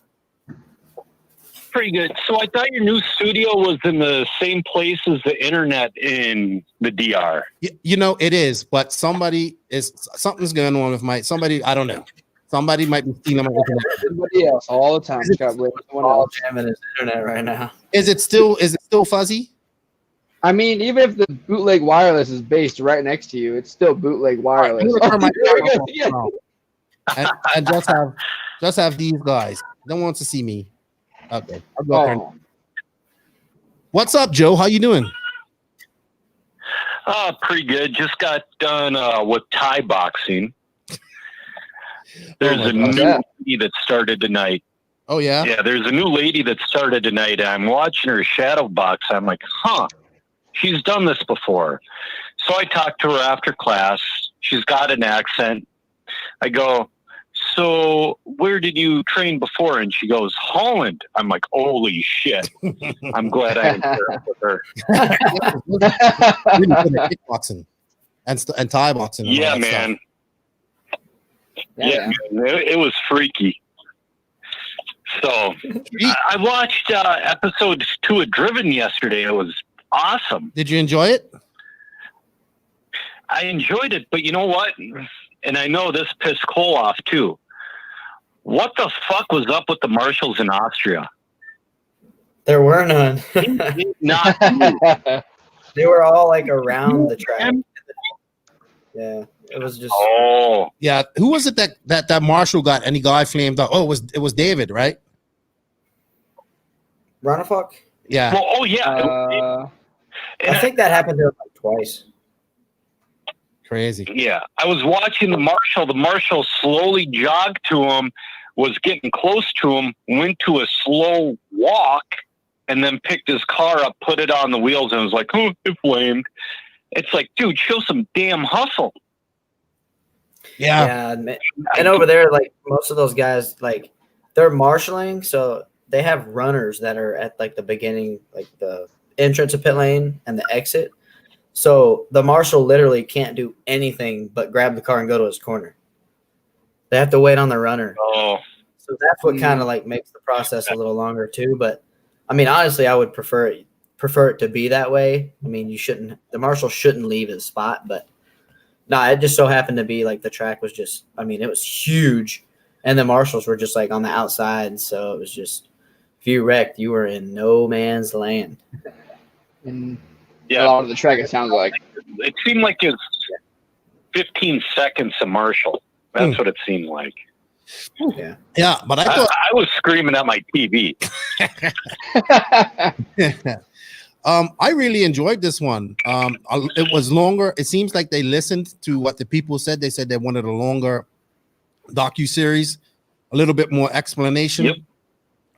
Pretty good. So I thought your new studio was in the same place as the internet in the DR. It is, but something's going on with I don't know. Somebody might be stealing my internet. Everybody else all the time. Someone else jamming his internet right now. Is it still fuzzy? I mean, even if the bootleg wireless is based right next to you, it's still bootleg wireless. And just have these guys. Don't want to see me. Okay. I'll go there. What's up, Joe? How you doing? Pretty good. Just got done with Thai boxing. There's a new lady that started tonight. Oh yeah? Yeah, there's a new lady that started tonight. I'm watching her shadow box. I'm like, she's done this before. So I talked to her after class. She's got an accent. I go, so where did you train before? And she goes, Holland. I'm like, holy shit. I'm glad I didn't pair up with her. Really good at kickboxing and Thai boxing. Yeah, man. Yeah, man. It was freaky. So I watched episode 2 of Driven yesterday. It was awesome. Did you enjoy it? I enjoyed it, but you know what? And I know this pissed Cole off too. What the fuck was up with the marshals in Austria? There were none. Not They were all like around the track. Yeah, it was just. Oh, yeah. Who was it that marshal got? Any guy flamed up? Oh, it was David, right? Ronafok? Yeah. Well, oh yeah. I think that happened to him like twice. Crazy. Yeah, I was watching the marshal. The marshal slowly jogged to him, was getting close to him, went to a slow walk, and then picked his car up, put it on the wheels, and was like, "Oh, it flamed." It's like, dude, show some damn hustle. Yeah. And over there, like most of those guys, like they're marshaling, so they have runners that are at like the beginning, like the entrance of pit lane and the exit. So the marshal literally can't do anything but grab the car and go to his corner. They have to wait on the runner. Oh, So that's what kind of like makes the process a little longer too. But I mean, honestly, I would prefer it to be that way. I mean, the marshal shouldn't leave his spot, but no, it just so happened to be like the track was just, I mean, it was huge, and the marshals were just like on the outside. So it was just, if you wrecked, you were in no man's land. And yeah. a lot of the track, it sounds like. It seemed like it was 15 seconds to Marshall. That's what it seemed like. Yeah. Yeah, but I was screaming at my TV. I really enjoyed this one. It was longer. It seems like they listened to what the people said. They said they wanted a longer docu-series, a little bit more explanation. Yep.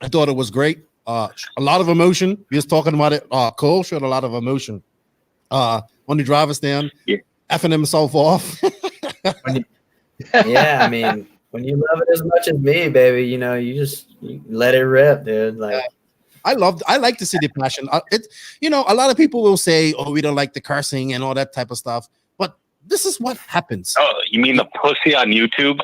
I thought it was great. A lot of emotion. We was talking about it. Cole showed a lot of emotion on the driver's stand, effing himself off. Yeah, I mean, when you love it as much as me, baby, you know, you let it rip, dude. Like, I like to see the passion. It, you know, a lot of people will say, "Oh, we don't like the cursing and all that type of stuff," but this is what happens. Oh, you mean the pussy on YouTube?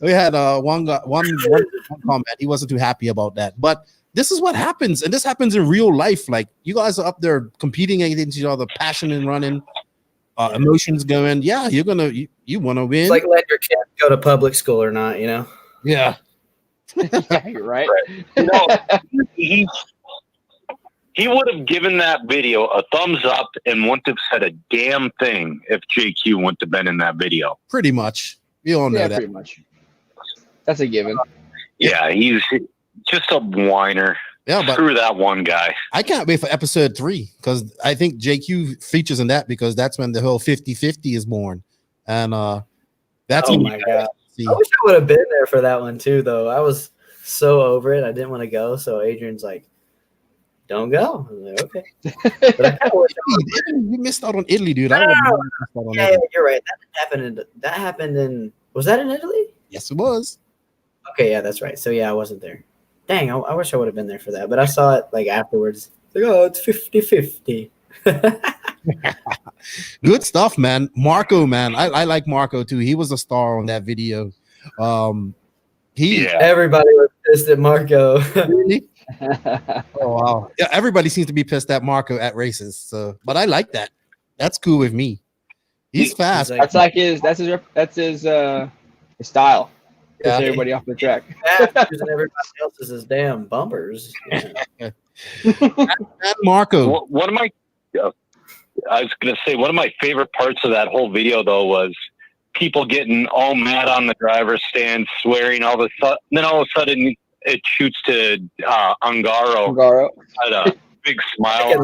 We had one comment. He wasn't too happy about that, but this is what happens, and this happens in real life. Like, you guys are up there competing against each other, passion and running, emotions going. Yeah, you want to win. it's like letting your kid go to public school or not, you know? Yeah. Yeah, you're right. You know, he would have given that video a thumbs up and wouldn't have said a damn thing if JQ wouldn't have been in that video. Pretty much. We all know that. Pretty much. That's a given. Yeah, he's just a whiner. Yeah, but screw that one guy. I can't wait for episode 3 because I think JQ features in that because that's when the whole 50-50 is born. And that's oh my God. I wish I would have been there for that one too, though. I was so over it. I didn't want to go. So Adrian's like, don't go. I was like, okay. But I kinda wish you missed out on Italy, dude. Yeah, you're right. That happened in, was that in Italy? Yes, it was. Okay, yeah, that's right. So yeah, I wasn't there. Dang, I wish I would have been there for that. But I saw it like afterwards. Like, oh, it's 50-50. Good stuff, man. Marco, man. I like Marco too. He was a star on that video. Everybody was pissed at Marco. Really? Oh wow. Yeah, everybody seems to be pissed at Marco at races. So, but I like that. That's cool with me. He's fast. That's his style. Yeah. Everybody off the track. Using everybody else's as damn bumpers. And Marco. One of my, I was going to say, one of my favorite parts of that whole video, though, was people getting all mad on the driver's stand, swearing all of a sudden. Then all of a sudden, it shoots to Ungaro. Had a big smile.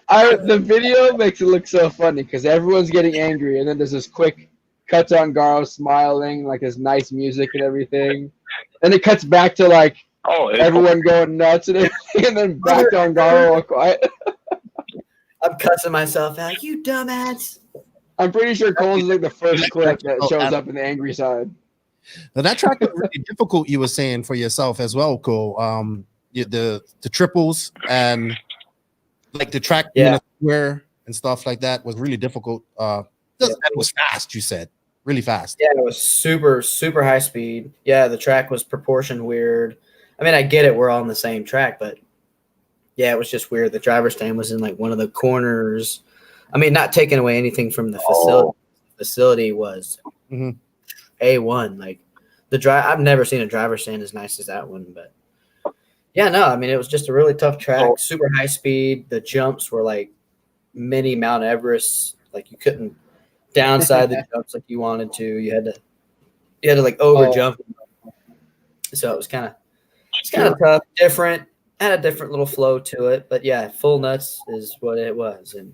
The video makes it look so funny because everyone's getting angry, and then there's this quick cut to Ungaro smiling, like his nice music and everything. And it cuts back to like everyone going nuts and everything, and then back to Ungaro all quiet. I'm cussing myself out, you dumbass. I'm pretty sure Cole's like the first clip that shows up in the angry side. Now that track was really difficult, you were saying, for yourself as well, Cole. The triples and like the track square and stuff like that was really difficult. It was fast, you said. Really fast. Yeah, it was super, super high speed. Yeah, the track was proportioned weird. I mean, I get it. We're all on the same track, but yeah, it was just weird. The driver's stand was in like one of the corners. I mean, not taking away anything from the facility. The facility was A1. Like I've never seen a driver's stand as nice as that one, but yeah, no, I mean, it was just a really tough track, super high speed. The jumps were like mini Mount Everest. Like you couldn't downside the jumps like you wanted to. You had to like over jump. So it was kind of tough, different, had a different little flow to it. But yeah, full nuts is what it was. And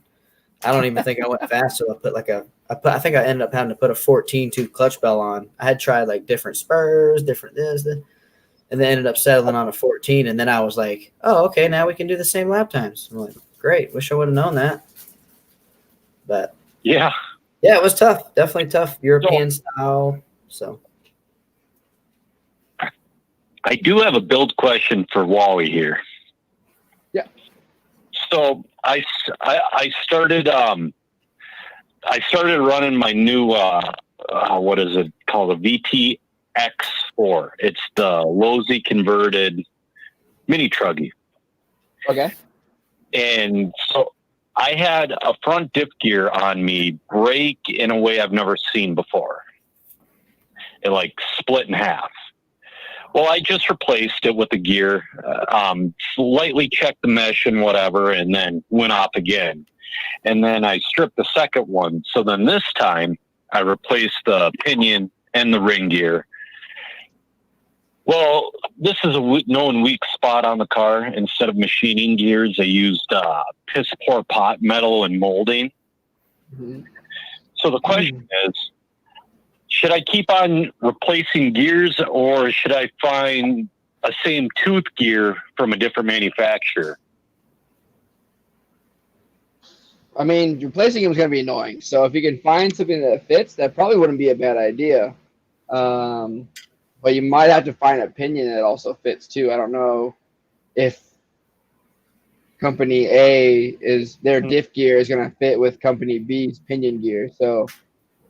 I don't even think I went fast. So I think I ended up having to put a 14-2 clutch bell on. I had tried like different spurs, different this, and then ended up settling on a 14. And then I was like, oh, okay, now we can do the same lap times. I'm like, great. Wish I would have known that. But yeah, it was tough. Definitely tough. European style. So I do have a build question for Wally here. Yeah. So I started running my new what is it called, a VTX4. It's the low-Z converted mini truggy. Okay. And so I had a front diff gear on me break in a way I've never seen before. It like split in half. Well, I just replaced it with the gear, slightly checked the mesh and whatever, and then went off again. And then I stripped the second one. So then this time I replaced the pinion and the ring gear. Well, this is a known weak spot on the car. Instead of machining gears, they used piss poor pot metal and molding. Mm-hmm. So the question is, should I keep on replacing gears, or should I find a same tooth gear from a different manufacturer? I mean, replacing them is going to be annoying. So if you can find something that fits, that probably wouldn't be a bad idea. But you might have to find a pinion that also fits too. I don't know if company A is their diff gear is going to fit with company B's pinion gear. So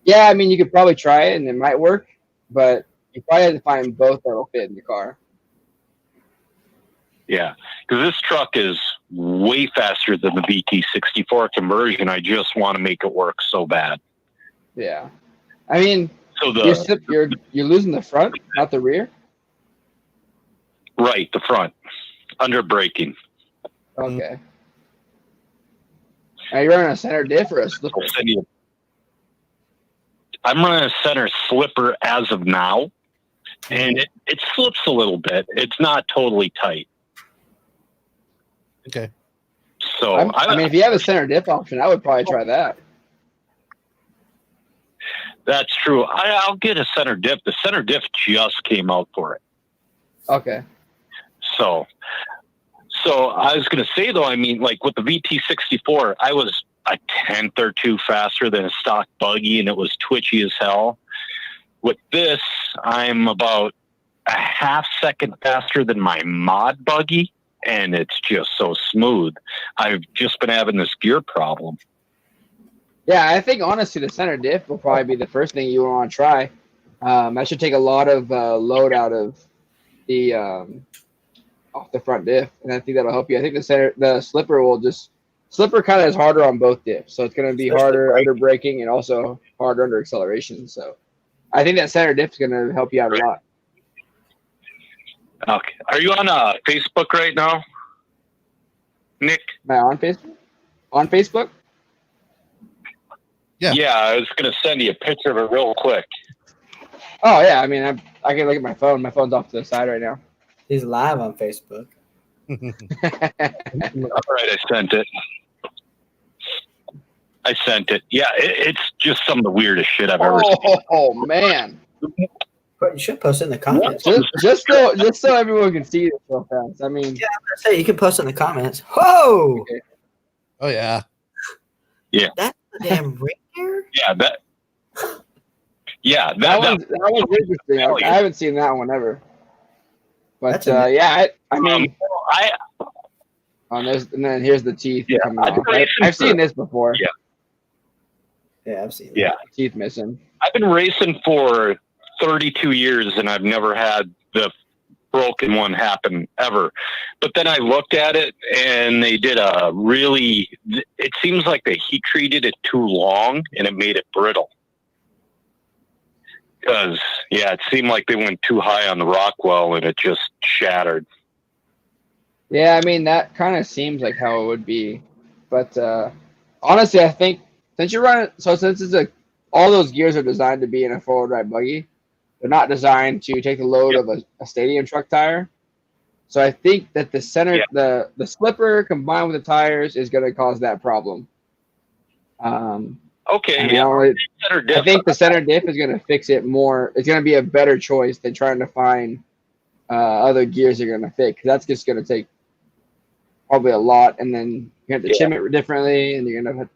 yeah, I mean, you could probably try it and it might work, but you probably have to find both that'll fit in the car. Yeah, because this truck is way faster than the VT64 conversion. I just want to make it work so bad. Yeah, I mean, so you're losing the front, not the rear. Right, the front, under braking. Okay. Are you running a center diff or a slipper? I'm running a center slipper as of now, and it slips a little bit. It's not totally tight. Okay. So I mean, if you have a center diff option, I would probably try that. That's true. I'll get a center diff. The center diff just came out for it. Okay. So I was going to say, though, I mean, like with the VT64, I was a tenth or two faster than a stock buggy, and it was twitchy as hell. With this, I'm about a half second faster than my mod buggy, and it's just so smooth. I've just been having this gear problem. Yeah, I think honestly the center diff will probably be the first thing you want to try. That should take a lot of load out of the off the front diff, and I think that'll help you. I think the slipper kind of is harder on both diffs, so it's going to be harder under braking and also harder under acceleration. So I think that center diff is going to help you out a lot. Okay. Are you on Facebook right now, Nick? Am I on Facebook? On Facebook? Yeah. Yeah, I was going to send you a picture of it real quick. Oh, yeah. I mean, I can look at my phone. My phone's off to the side right now. He's live on Facebook. All right, I sent it. Yeah, it's just some of the weirdest shit I've ever seen. Oh, man. But you should post it in the comments. Just so everyone can see it real fast. I mean, yeah, I'm gonna say you can post it in the comments. Whoa! Okay. Oh yeah. Yeah. That's the damn ring gear? Yeah, that one's interesting. I haven't seen that one ever. But I mean, and then here's the teeth coming off. I've seen this before. Yeah, I've seen it. Yeah, teeth missing. I've been racing for 32 years and I've never had the broken one happen ever. But then I looked at it and they did it seems like they heat treated it too long and it made it brittle. Because, it seemed like they went too high on the Rockwell and it just shattered. Yeah, I mean, that kind of seems like how it would be. But honestly, I think since all those gears are designed to be in a four-wheel drive buggy, they're not designed to take the load of a stadium truck tire. So I think that the center, the slipper combined with the tires is going to cause that problem. Okay. I think the center diff is going to fix it more. It's going to be a better choice than trying to find other gears you're going to fit. Because that's just going to take probably a lot. And then you have to trim it differently. And you're going to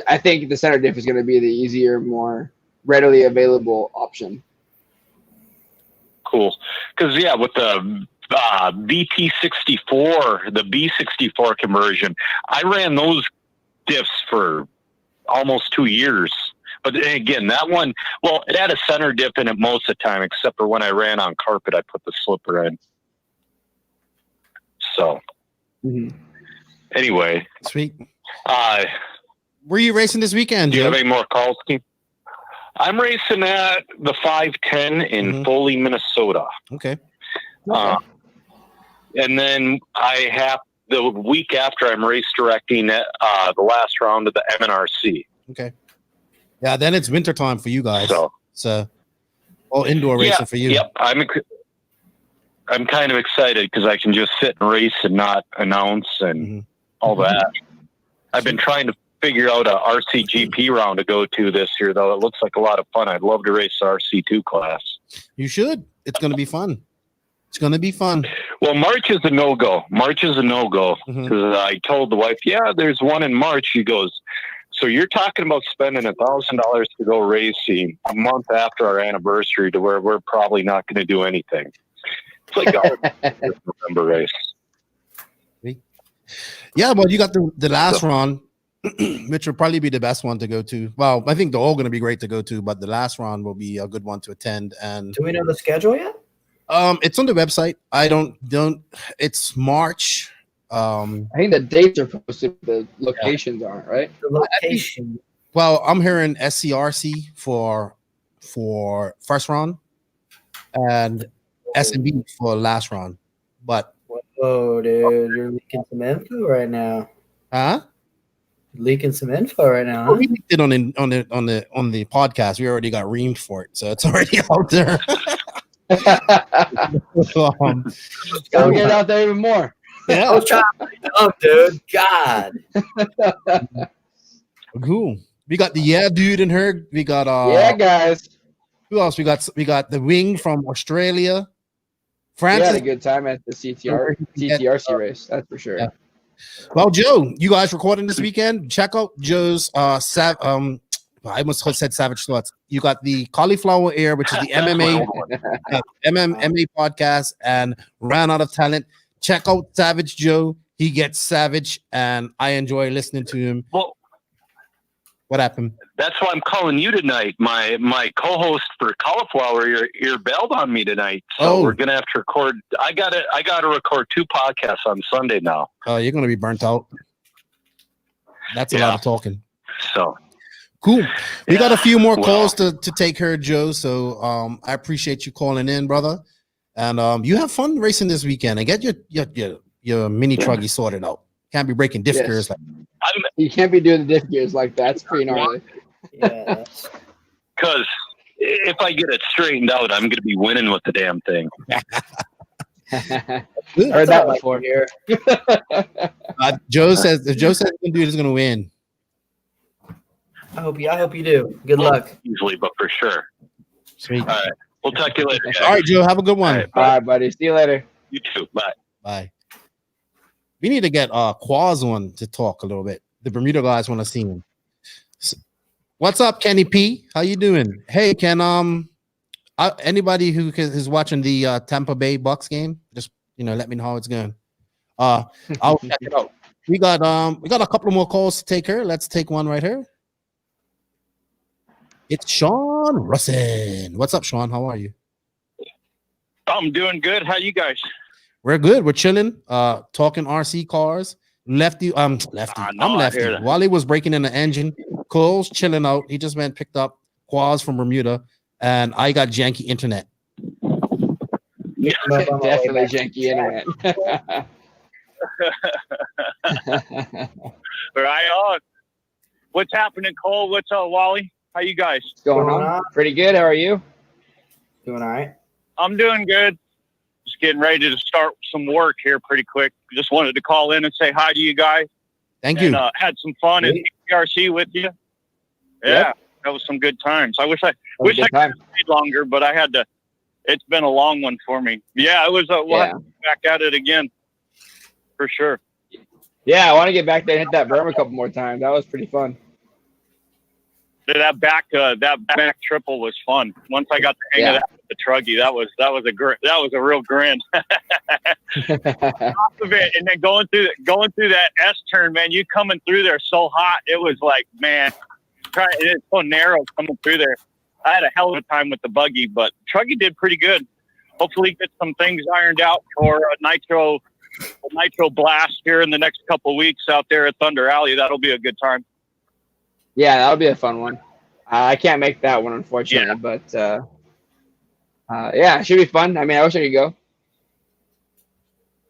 I think the center diff is going to be the easier, more readily available option. cool. Because with the BT64, the B64 conversion, I ran those diffs for almost 2 years. But again, that one, well, it had a center dip in it most of the time, except for when I ran on carpet, I put the slipper in. So, anyway. Sweet. Were you racing this weekend, Do you Joe? have any more calls, Steve? I'm racing at the 510 in Foley, Minnesota. Okay. And then I have the week after I'm race directing the last round of the NNRC. Okay. Yeah, then it's wintertime for you guys. So all indoor racing for you. Yep. I'm kind of excited because I can just sit and race and not announce and all that. I've been trying to figure out a RCGP round to go to this year, though. It looks like a lot of fun. I'd love to race the RC2 class. You should. It's going to be fun. It's going to be fun. Well, March is a no-go. Because I told the wife, there's one in March. She goes, so you're talking about spending $1,000 to go racing a month after our anniversary to where we're probably not going to do anything. It's like November race. Yeah, well, you got the last round, which will probably be the best one to go to. Well, I think they're all going to be great to go to, but the last round will be a good one to attend. And do we know the schedule yet? It's on the website. I don't. It's March. I think the dates are posted. The locations aren't, right? The location. Well, I'm hearing SCRC for first round and SMB for last round. But whoa, dude, you're leaking some info right now. Huh? Leaking some info right now. Huh? We leaked it on the podcast. We already got reamed for it, so it's already out there. Gotta get out there even more. Yeah, I was trying to up, dude. God. Cool. We got the dude in her. We got guys. Who else? We got the wing from Australia. Francis had a good time at the TTRC race. That's for sure. Yeah. Well, Joe, you guys recording this weekend? Check out Joe's I almost said Savage Thoughts. You got the Cauliflower Air, which is the MMA podcast, and Ran Out of Talent. Check out Savage Joe. He gets savage, and I enjoy listening to him. Well, what happened? That's why I'm calling you tonight. My co-host for Cauliflower Ear bailed on me tonight, so we're gonna have to record. I gotta record 2 podcasts on Sunday now. Oh, you're gonna be burnt out. That's a lot of talking. So cool. We got a few more calls to take her, Joe. So I appreciate you calling in, brother. And you have fun racing this weekend and get your mini truggy sorted out. Can't be breaking diff gears like you can't be doing the diff gears like that. It's pretty gnarly. Yeah. Because if I get it straightened out, I'm going to be winning with the damn thing. Heard that before here. Joe says if Joe says he's going to win. I hope you do. Good luck. Easily, but for sure. Sweet. All right. We'll talk to you later, guys. All right, Joe. Have a good one. All right, buddy. See you later. You too. Bye. Bye. We need to get Quaz on to talk a little bit. The Bermuda guys want to see him. What's up, Kenny P? How you doing? Hey, Ken. Anybody who is watching the Tampa Bay Bucks game, just let me know how it's going. I'll check it out. We got a couple more calls to take here. Let's take one right here. It's Sean Russin. What's up, Sean? How are you? I'm doing good. How you guys? We're good. We're chilling. Talking RC cars. Lefty. I'm Lefty. Wally was breaking in the engine. Cole's chilling out. He just picked up Quaz from Bermuda, and I got janky internet. Definitely janky internet. Right on. What's happening, Cole? What's up, Wally? How you guys? What's going on? Pretty good. How are you? Doing all right. I'm doing good. Just getting ready to start some work here pretty quick. Just wanted to call in and say hi to you guys. Thank you. Had some fun at PRC with you. Yeah, that was some good times. I wish I could stay longer, but I had to. It's been a long one for me. Yeah, it was. We'll have to get back at it again for sure. Yeah, I want to get back there and hit that berm a couple more times. That was pretty fun. That back triple was fun. Once I got the hang of that with the truggy. That was a real grin. Off of it, and then going through that S turn, man, you coming through there so hot. It was like, man, it's so narrow coming through there. I had a hell of a time with the buggy, but truggy did pretty good. Hopefully get some things ironed out for a nitro blast here in the next couple of weeks out there at Thunder Alley. That'll be a good time. Yeah, that'll be a fun one. I can't make that one, unfortunately, but yeah, it should be fun. I mean, I wish I could go.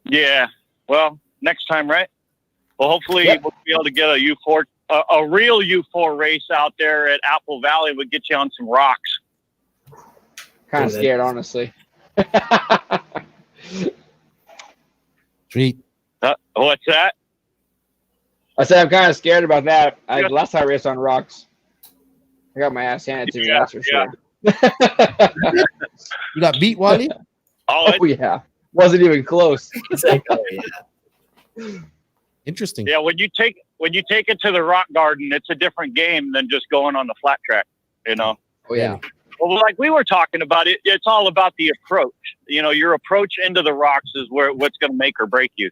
Yeah, well, next time, right? Well, hopefully we'll be able to get a U4, a real U4 race out there at Apple Valley. Would get you on some rocks. Kind of scared, honestly. Sweet. What's that? I said I'm kind of scared about that. Last time I raced on rocks, I got my ass handed to me. That's for sure. You got beat, Wally? Oh yeah, wasn't even close. Interesting. Yeah, when you take it to the rock garden, it's a different game than just going on the flat track. You know. Oh yeah. Well, like we were talking about, it's all about the approach. You know, your approach into the rocks is what's going to make or break you.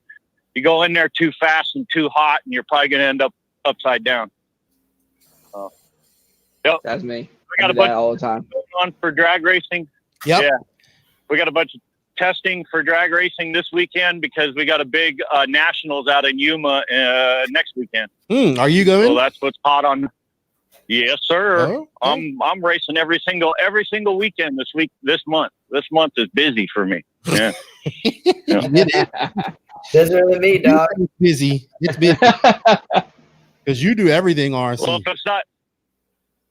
You go in there too fast and too hot, and you're probably going to end up upside down. Yep. That's me. We got a bunch all the time going on for drag racing. Yep. Yeah. We got a bunch of testing for drag racing this weekend because we got a big nationals out in Yuma next weekend. Are you going? So that's what's hot on. Yes, sir. Oh, okay. I'm racing every single weekend this month. This month is busy for me. Yeah. Busier than me, dog. It's busy. It's busy. Because you do everything, RC. Well, if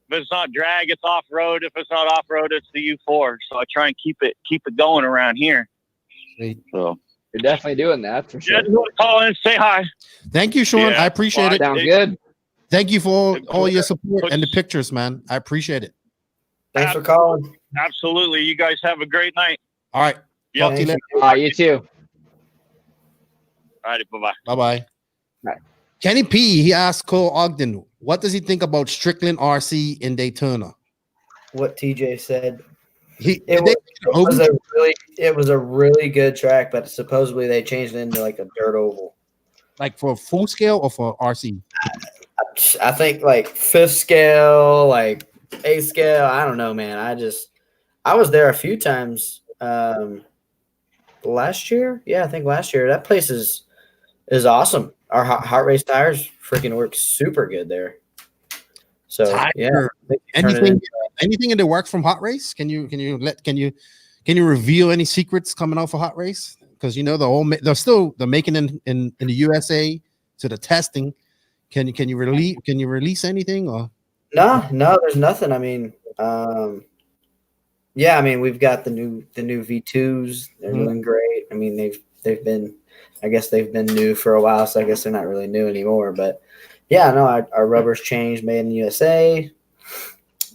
it's not drag, it's off road. If it's not off road, it's the U4. So I try and keep it going around here. Sweet. So you're definitely doing that for sure. Yeah, just want to call in and say hi. Thank you, Sean. Yeah, I appreciate it. Sounds good. Thank you for all your support and the pictures, man. I appreciate it. Thanks for calling. Absolutely. You guys have a great night. All right. Yep. Talk to you later. You too. All right. Bye-bye. Bye-bye. Bye. Kenny P, he asked Cole Ogden, what does he think about Strickland RC in Daytona? What TJ said. It was a really good track, but supposedly they changed it into like a dirt oval. Like for full scale or for RC? I think like 5th scale, like 8th scale. I don't know, man. I was there a few times last year. Yeah, I think last year. That place is awesome. Our hot race tires freaking work super good there. So yeah, anything in the work from hot race? Can you reveal any secrets coming out for hot race? Because you know they're making in the USA to the testing. Can you release anything or no, there's nothing. I mean, yeah, I mean we've got the new V2s. They're doing great. I mean they've been new for a while, so I guess they're not really new anymore. But yeah, no, our rubber's changed, made in the USA.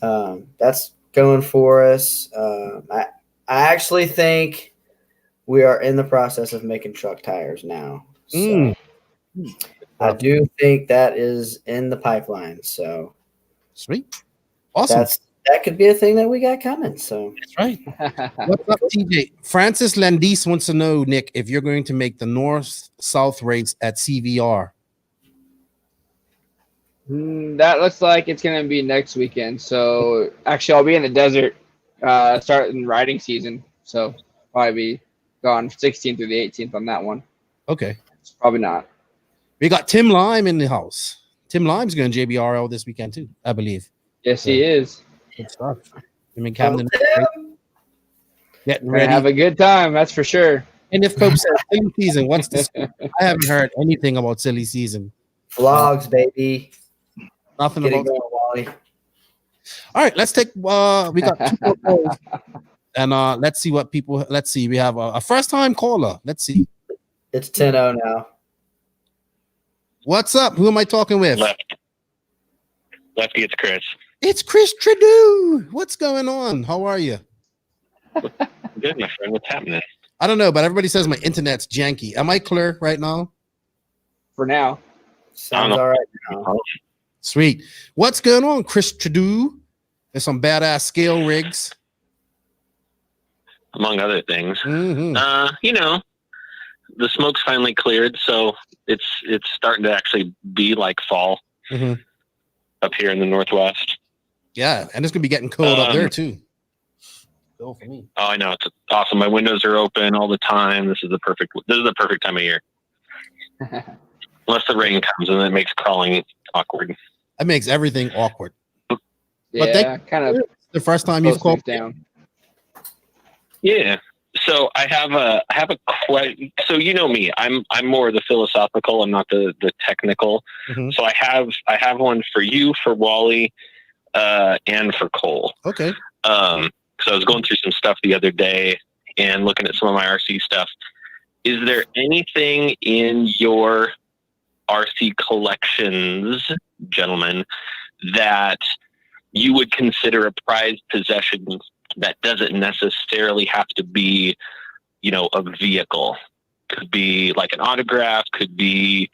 That's going for us. I actually think we are in the process of making truck tires now. So I do think that is in the pipeline. So sweet, awesome. That could be a thing that we got coming. So that's right. What's up, TJ? Francis Landis wants to know, Nick, if you're going to make the North-South race at CVR. That looks like it's going to be next weekend. So actually, I'll be in the desert starting riding season. So probably be gone 16th through the 18th on that one. Okay. Probably not. We got Tim Lime in the house. Tim Lime's going JBRL this weekend too, I believe. Yes, he is. Good stuff. I'm in Camden. Getting Ready. ready. Have a good time, that's for sure. And if Cope says silly season, what's this? I haven't heard anything about silly season. Vlogs, baby. Nothing Get about it going, Wally. All right, let's take we got 2 more calls. And let's see what people we have a first time caller. Let's see. It's 10-0 now. What's up? Who am I talking with? Lefty, it's Chris. It's Chris Trudeau. What's going on? How are you? Good, my friend. What's happening? I don't know, but everybody says my internet's janky. Am I clear right now? For now. Sounds all right now. Sweet. What's going on, Chris Trudeau? There's some badass scale rigs. among other things. Mm-hmm. You know, the smoke's finally cleared, so it's starting to actually be like fall up here in the Northwest. Yeah, and it's gonna be getting cold up there too. Cool for me. Oh, I know, it's awesome. My windows are open all the time. This is the perfect time of year. Unless the rain comes, and it makes crawling awkward. That makes everything awkward. Yeah, but kind of the first time you've called down. Yeah. So I have a question. So you know me, I'm more the philosophical. I'm not the technical. So I have one for you, for Wally, and for Cole. Okay. So I was going through some stuff the other day and looking at some of my RC stuff. Is there anything in your RC collections, gentlemen, that you would consider a prized possession that doesn't necessarily have to be, you know, a vehicle? Could be like an autograph, could be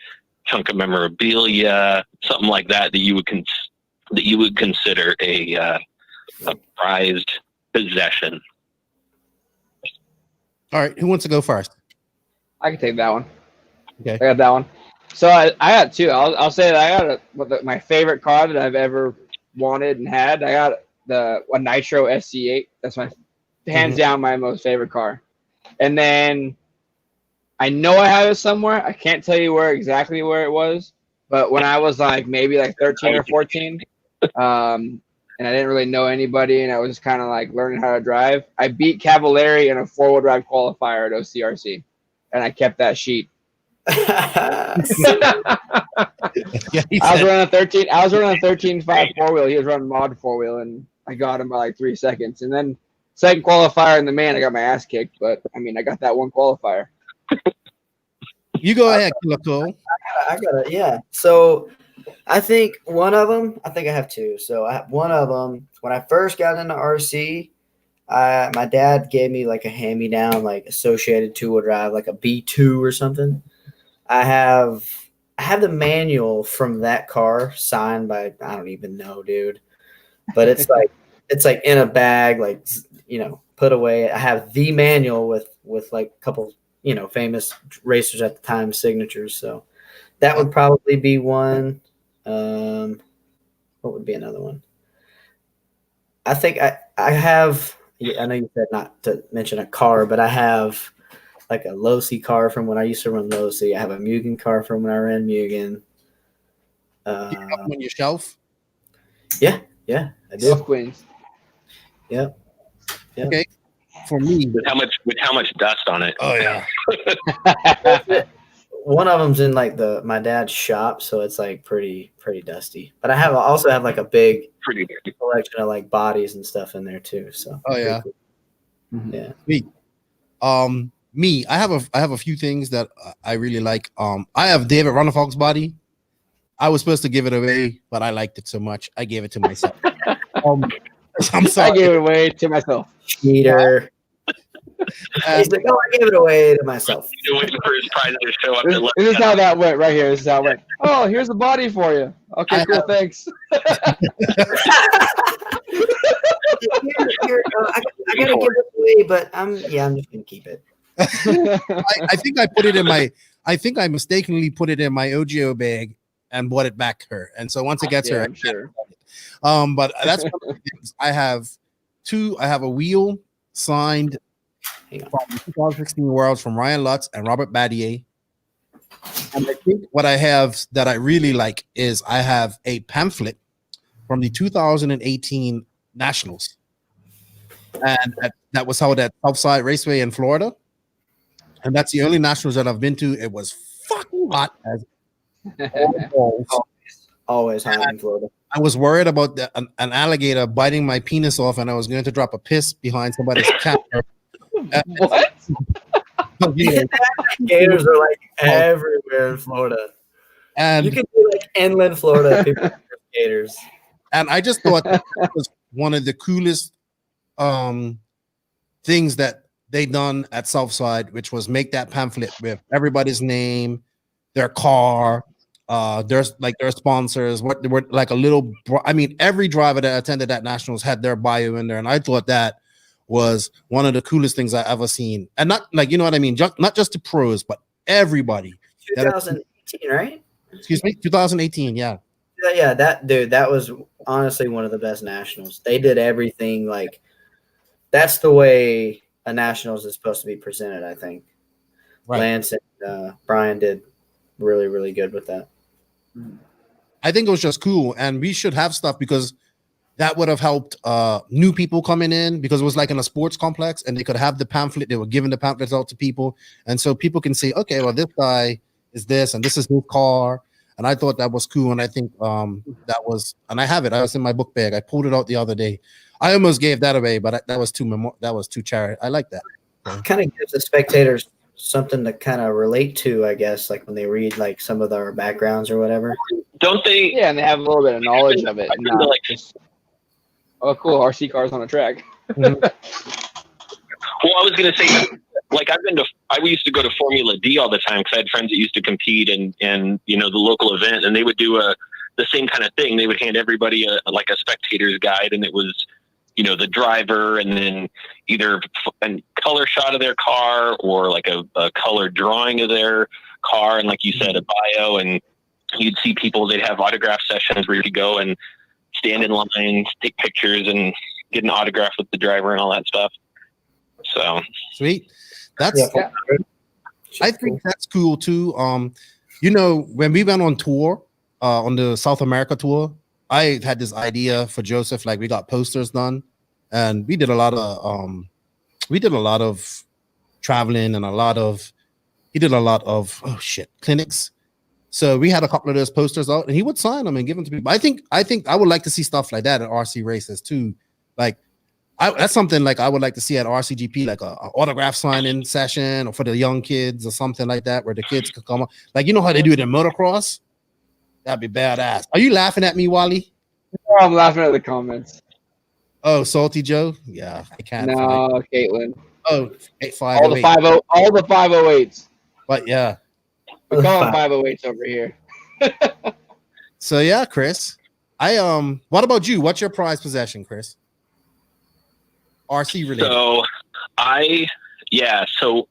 a chunk of memorabilia, something like that you would consider a prized possession. All right, who wants to go first? I can take that one. Okay. I got that one. So I got two. I'll say that I got my favorite car that I've ever wanted and had. I got a Nitro SC8. That's my hands down my most favorite car. And then I know I have it somewhere. I can't tell you exactly where it was, but when I was like maybe like 13 or 14, and I didn't really know anybody, and I was just kind of like learning how to drive, I beat Cavallari in a 4-wheel drive qualifier at OCRC, and I kept that sheet. I was running a 13.5 4-wheel. He was running mod 4-wheel, and I got him by like 3 seconds. And then second qualifier in the man, I got my ass kicked. But I mean, I got that one qualifier. You go ahead, Killer Cole. I got it. Yeah. So I think one of them. I think I have two. So one of them, when I first got into RC, my dad gave me like a hand-me-down, like Associated 2-wheel drive, like a B2 or something. I have the manual from that car signed by, I don't even know, dude. But it's like in a bag, like, you know, put away. I have the manual with like a couple, you know, famous racers at the time signatures. So that would probably be one. What would be another one? I think I have. I know you said not to mention a car, but I have like a Losi car from when I used to run Losi. I have a Mugen car from when I ran Mugen. You have them on your shelf? Yeah, I do. Queens. Yep. Okay. For me, with how much dust on it? Oh yeah. One of them's in like my dad's shop, so it's like pretty dusty. But I also have like a big collection of like bodies and stuff in there too. So yeah. Cool. Yeah. Me, I have a few things that I really like. I have David Runnerfolk's body. I was supposed to give it away, but I liked it so much, I gave it to myself. I'm sorry. I gave it away to myself. Cheater. He's like, I gave it away to myself. Waiting for his prize to show up. This is how that went right here. This is how it went. Oh, here's the body for you. Okay, cool. Thanks. I gotta give it away, but I'm just gonna keep it. I think I put it in my. I think I mistakenly put it in my OGO bag and bought it back to her. And so once it gets her, I'm sure. But that's one of the things. I have two. I have a wheel signed from 2016 Worlds from Ryan Lutz and Robert Badier. And I think what I have that I really like is I have a pamphlet from the 2018 Nationals. And that was held at Southside Raceway in Florida. And that's the only Nationals that I've been to. It was fucking hot as always hot in Florida. I was worried about an alligator biting my penis off, and I was going to drop a piss behind somebody's camper. What? Gators are like everywhere in Florida. And you can do like inland Florida people have gators. And I just thought that was one of the coolest things that they done at Southside, which was make that pamphlet with everybody's name, their car, their sponsors, what they were like a little. I mean, every driver that attended that Nationals had their bio in there, and I thought that was one of the coolest things I ever seen. And not like, you know what I mean? Not just the pros, but everybody. 2018, right? Excuse me, 2018, yeah. Yeah, that was honestly one of the best nationals. They did everything like that's the way a nationals is supposed to be presented, I think. Right. Lance and Brian did really, really good with that. I think it was just cool, and we should have stuff because that would have helped new people coming in, because it was like in a sports complex, and they could have the pamphlet. They were giving the pamphlets out to people, and so people can say, okay, well, this guy is this, and this is his car. And I thought that was cool, and I think that was, and I have it. I was in my book bag. I pulled it out the other day. I almost gave that away, but that was too charity. I like that. Kind of gives the spectators something to kind of relate to, I guess, like when they read like some of our backgrounds or whatever. Don't they? Yeah, and they have a little bit of knowledge of it. Not like just, oh, cool, RC cars on a track. Well, I was gonna say, like I used to go to Formula D all the time because I had friends that used to compete and the local event, and they would do the same kind of thing. They would hand everybody a spectator's guide, and it was, the driver, and then either a color shot of their car or like a color drawing of their car, and like you said, a bio, and you'd see people. They'd have autograph sessions where you could go and stand in line, take pictures, and get an autograph with the driver and all that stuff. So sweet. I think that's cool too. When we went on tour, on the South America tour, I had this idea for Joseph. Like, we got posters done, and we did a lot of traveling, and he did a lot of clinics. So we had a couple of those posters out, and he would sign them and give them to people. I think I would like to see stuff like that at RC races too. Like, that's something like I would like to see at RCGP, like a autograph signing session, or for the young kids or something like that, where the kids could come up. Like, you know how they do it in motocross? That'd be badass. Are you laughing at me, Wally? No, I'm laughing at the comments. Oh, Salty Joe? Yeah, I can't. No, Caitlin. Oh, 508. All the 508s. But yeah. We call them 508s over here. So yeah, Chris. What about you? What's your prized possession, Chris? RC related. So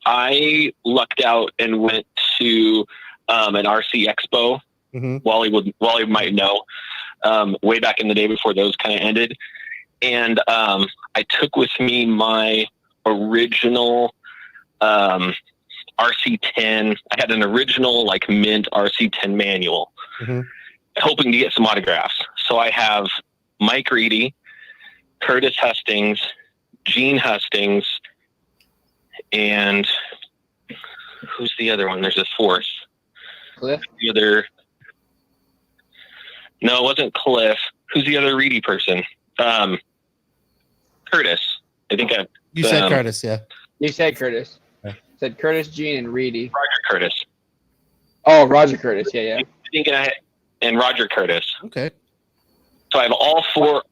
I lucked out and went to an RC Expo. Mm-hmm. Wally might know, way back in the day before those kind of ended. And I took with me my original RC10. I had an original like mint RC10 manual, hoping to get some autographs. So I have Mike Reedy, Curtis Hustings, Gene Hustings, and who's the other one? There's a fourth. Cliff? The other... No, it wasn't Cliff. Who's the other Reedy person? Curtis. I think you said Curtis, yeah. You said Curtis. Yeah. Said Curtis, Gene, and Reedy. Roger Curtis. Oh, Roger Curtis. Yeah. I think and Roger Curtis. Okay. So I have all four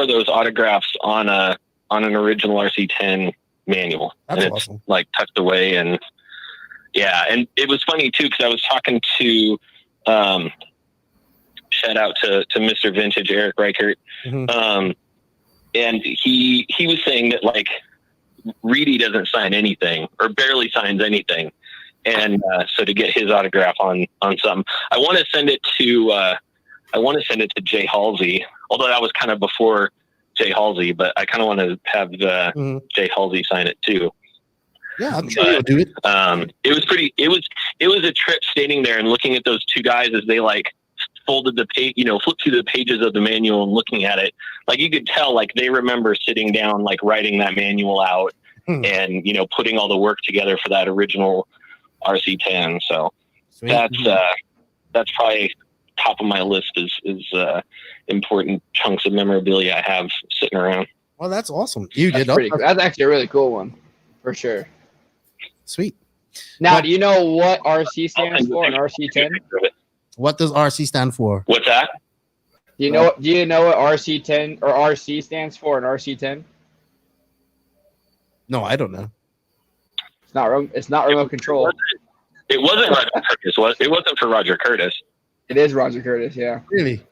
of those autographs on an original RC10 manual. That's and awesome. It's like tucked away, and yeah, and it was funny too because I was talking to shout out to Mr. Vintage Eric Reichert, and he was saying that like Reedy doesn't sign anything or barely signs anything, and so to get his autograph on something, I want to send it to Jay Halsey, although that was kind of before Jay Halsey, but I kind of want to have Jay Halsey sign it too. Yeah, I'm sure he'll do it. It was a trip standing there and looking at those two guys as they like folded the page, flipped through the pages of the manual and looking at it. Like, you could tell, like, they remember sitting down, like writing that manual out and, putting all the work together for that original RC10. So sweet. That's probably top of my list is important chunks of memorabilia I have sitting around. Well, that's awesome. That's actually a really cool one, for sure. Sweet. Now, do you know what RC stands for in RC10? What does RC stand for? What's that? Do you know what RC10 or RC stands for in RC10? No, I don't know. It's not remote control. It wasn't Roger Curtis. It wasn't for Roger Curtis. It is Roger Curtis, yeah. Really?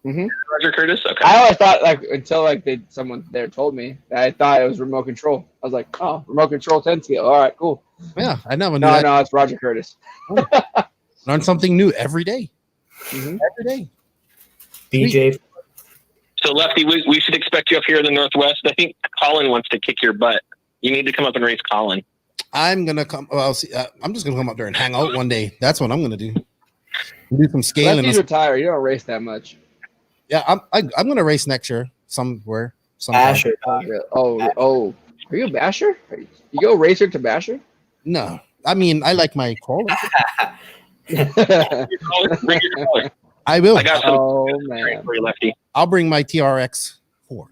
Roger Curtis. Okay. I always thought until someone there told me, I thought it was remote control. I was like, oh, remote control 10 scale. All right, cool. Yeah, I never knew that. No, it's Roger Curtis. Learn something new every day. Mm-hmm. Every day. DJ. So Lefty, we should expect you up here in the Northwest. I think Colin wants to kick your butt. You need to come up and race Colin. I'm gonna come. Well, see, I'm just gonna come up there and hang out one day. That's what I'm gonna do. Do some scaling. Lefty's retired. You don't race that much. Yeah, I'm gonna race next year somewhere. Basher. Oh, are you a basher? You go racer to basher? No, I mean I like my crawler. I will. I got some man. for you, Lefty. I'll bring my TRX 4.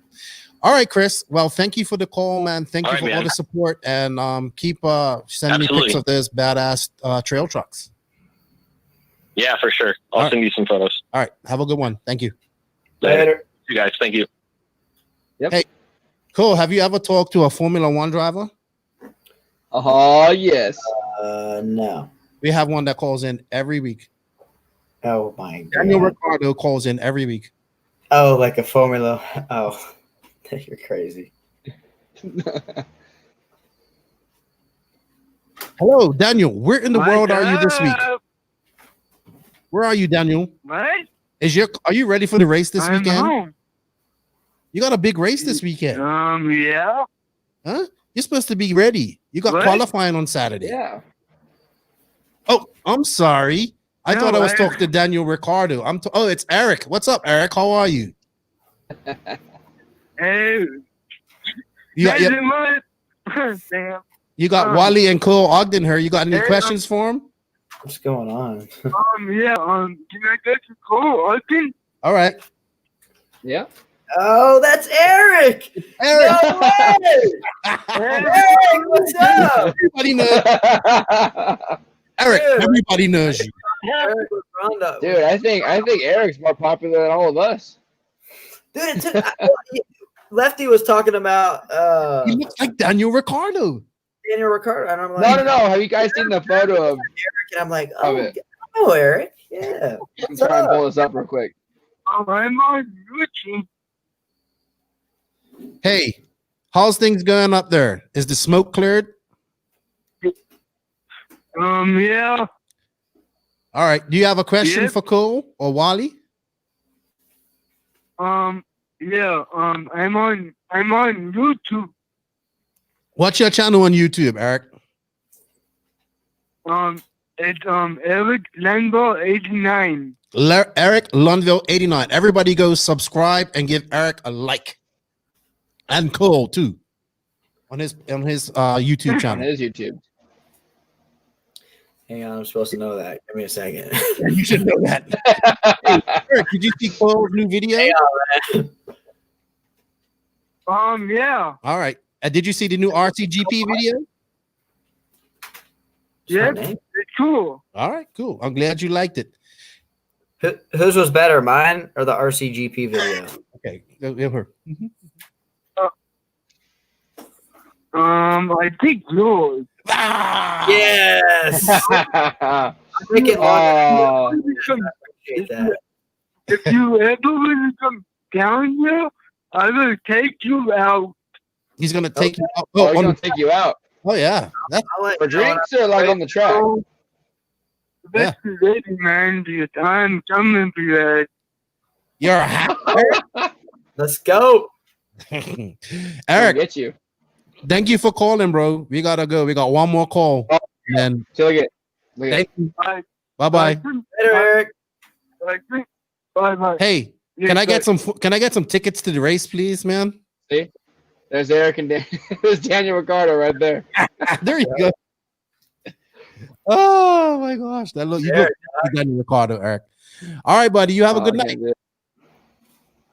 All right, Chris. Well, thank you for the call, man. Thank you for all the support, and keep sending me pics of this badass trail trucks. Yeah, for sure. I'll send you some photos. All right. Have a good one. Thank you. Later. You guys. Thank you. Yep. Hey, cool. Have you ever talked to a Formula One driver? Oh, yes. No. We have one that calls in every week. Oh my God. Daniel Ricciardo calls in every week. Oh, like a Formula. Oh, you're crazy. Hello, Daniel. Where in the world are you this week? Where are you, Daniel? What? Are you ready for the race this weekend? Home. You got a big race this weekend. Yeah. Huh? You're supposed to be ready. You got qualifying on Saturday. Yeah. Oh, I'm sorry. I thought I was talking to Daniel Ricciardo. Oh, it's Eric. What's up, Eric? How are you? Hey. You got Wallie and Ogden here. You got any questions for him? What's going on? Can I get to Ogden? All right. Yeah. Oh, that's Eric. Eric. No way. Eric, what's up? Everybody knows. Eric, everybody knows you. Dude, I think Eric's more popular than all of us. Dude, Lefty was talking about he looks like Daniel Ricciardo. Daniel Ricciardo, and I'm like, no. Have you guys seen the photo of Eric? And I'm like, it? Oh, Eric. Yeah. I'm trying to pull this up real quick. I'm on YouTube. Hey, how's things going up there? Is the smoke cleared? Yeah. All right. Do you have a question for Cole or Wally? Yeah. I'm on YouTube. What's your channel on YouTube, Eric? It's Eric Lundville 89. Eric Lundville 89. Everybody go subscribe and give Eric a like. And Cole too. On his YouTube channel. On his YouTube. Hang on, I'm supposed to know that. Give me a second. You should know that. Hey, Eric, did you see Cole's new video? Yeah. All right. Did you see the new RCGP video? Yeah, it's cool. All right, cool. I'm glad you liked it. Whose was better, mine or the RCGP video? Okay, give her. I think yours. Yes. I think it If you ever want to come down here, I will take you out. He's gonna take you out. Oh, he's gonna take you out. Oh yeah. For drinks or like on the track? That's ready, man. I'm coming for that. You're a hack. Let's go. Eric, get you. Thank you for calling, bro. We gotta go. We got one more call. And Thank you. Bye-bye. Later, Eric. Bye-bye. Hey, can I get some tickets to the race, please, man? See? There's Eric and there's Daniel Ricciardo right there. There you go. Oh my gosh. That look you look like Daniel Ricciardo, Eric. All right, buddy. You have a good night.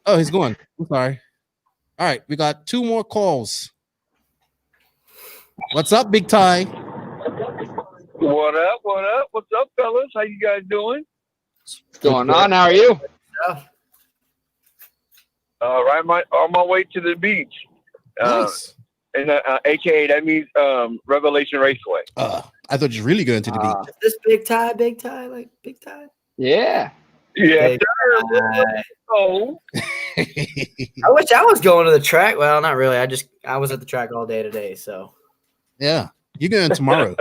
Oh, he's going. I'm sorry. All right, we got 2 more calls. What's up, Big Ty? What up? What's up, fellas? How you guys doing? What's going on? How are you? Right, on my way to the beach. Nice. And AKA that means Revelation Raceway. I thought you were really going to the beach. Is this Big Ty, like Big Ty? Yeah. Yeah, Big sir. Oh, I wish I was going to the track. Well, not really. I was at the track all day today. So Yeah, you're going tomorrow.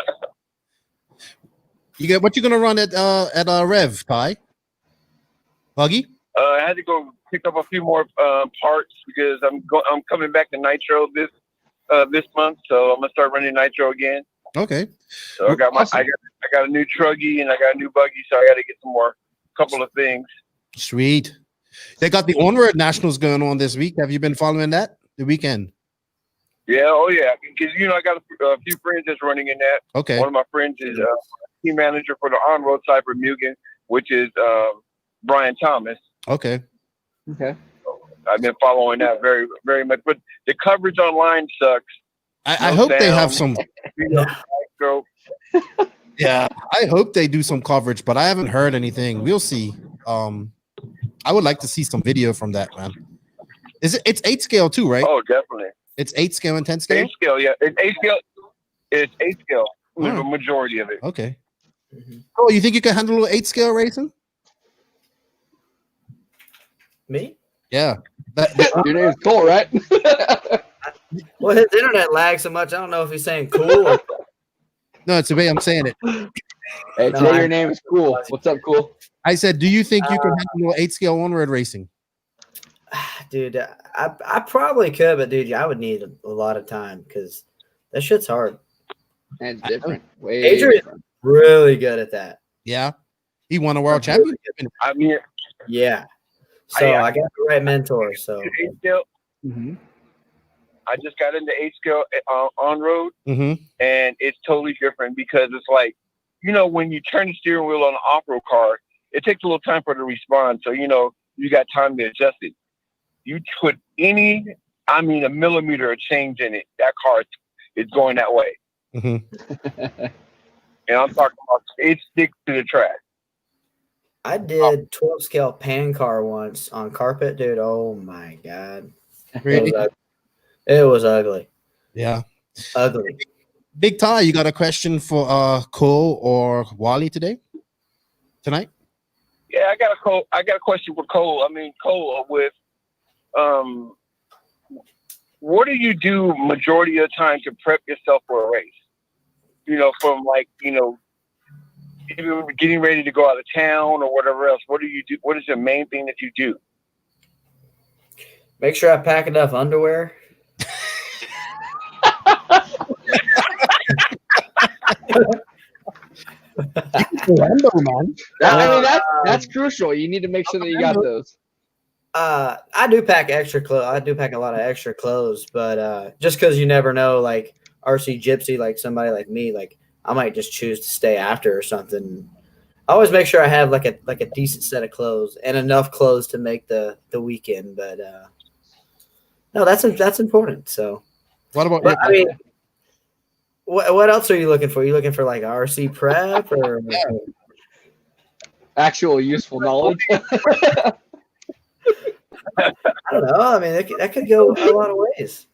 What you gonna run at Rev, Ty? Buggy? I had to go pick up a few more parts because I'm coming back to Nitro this month, so I'm gonna start running Nitro again. Okay. So I got a new truggy and I got a new buggy, so I got to get some more couple of things. Sweet. They got the Onward Nationals going on this week. Have you been following that? The weekend? Yeah, oh yeah, because I got a few friends that's running in that. Okay. One of my friends is team manager for the on-road side for Mugen, which is Brian Thomas. Okay. Okay. I've been following that very, very much, but the coverage online sucks. I hope they have some. Yeah, I hope they do some coverage, but I haven't heard anything. We'll see. I would like to see some video from that, man. It's 8 scale too, right? Oh, definitely. It's 8 scale and 10 scale? 8 scale, yeah. It's 8 scale. It's 8 scale. The majority of it. Okay. Oh, you think you can handle 8 scale racing? Me? Yeah. Your name is Cole, right? Well, his internet lags so much. I don't know if he's saying cool. Or... No, it's the way I'm saying it. Hey, today your name is Cool. What's up, Cool? I said, do you think you can handle 8 scale on-road racing? Dude, I probably could, but dude, I would need a lot of time because that shit's hard. And it's different. Way Adrian's different. really good at that. Yeah. He won a world championship. I mean, yeah. So I got the right mentor. So 8 scale. I just got into 8 scale on road, and it's totally different because it's like, when you turn the steering wheel on an off-road car, it takes a little time for it to respond. So, you got time to adjust it. You put a millimeter of change in it, that car is going that way. And I'm talking about it sticks to the track. I did 12 scale pan car once on carpet, dude. Oh my God. Really? It was ugly. Yeah. Ugly. Big Ty, you got a question for Cole or Wally tonight? Yeah, I got a question for Cole. I mean, Cole, with what do you do majority of the time to prep yourself for a race? From even getting ready to go out of town or whatever else. What do you do? What is the main thing that you do? Make sure I pack enough underwear. That's crucial. You need to make sure that you got those. I do pack extra clothes. I do pack a lot of extra clothes, but just because you never know, like RC Gypsy, like somebody like me, like I might just choose to stay after or something. I always make sure I have like a decent set of clothes and enough clothes to make the weekend. But no, that's important. So what about? But, I mean, what else are you looking for? Are you looking for like RC prep or actual useful knowledge? I don't know. I mean, that could go a lot of ways.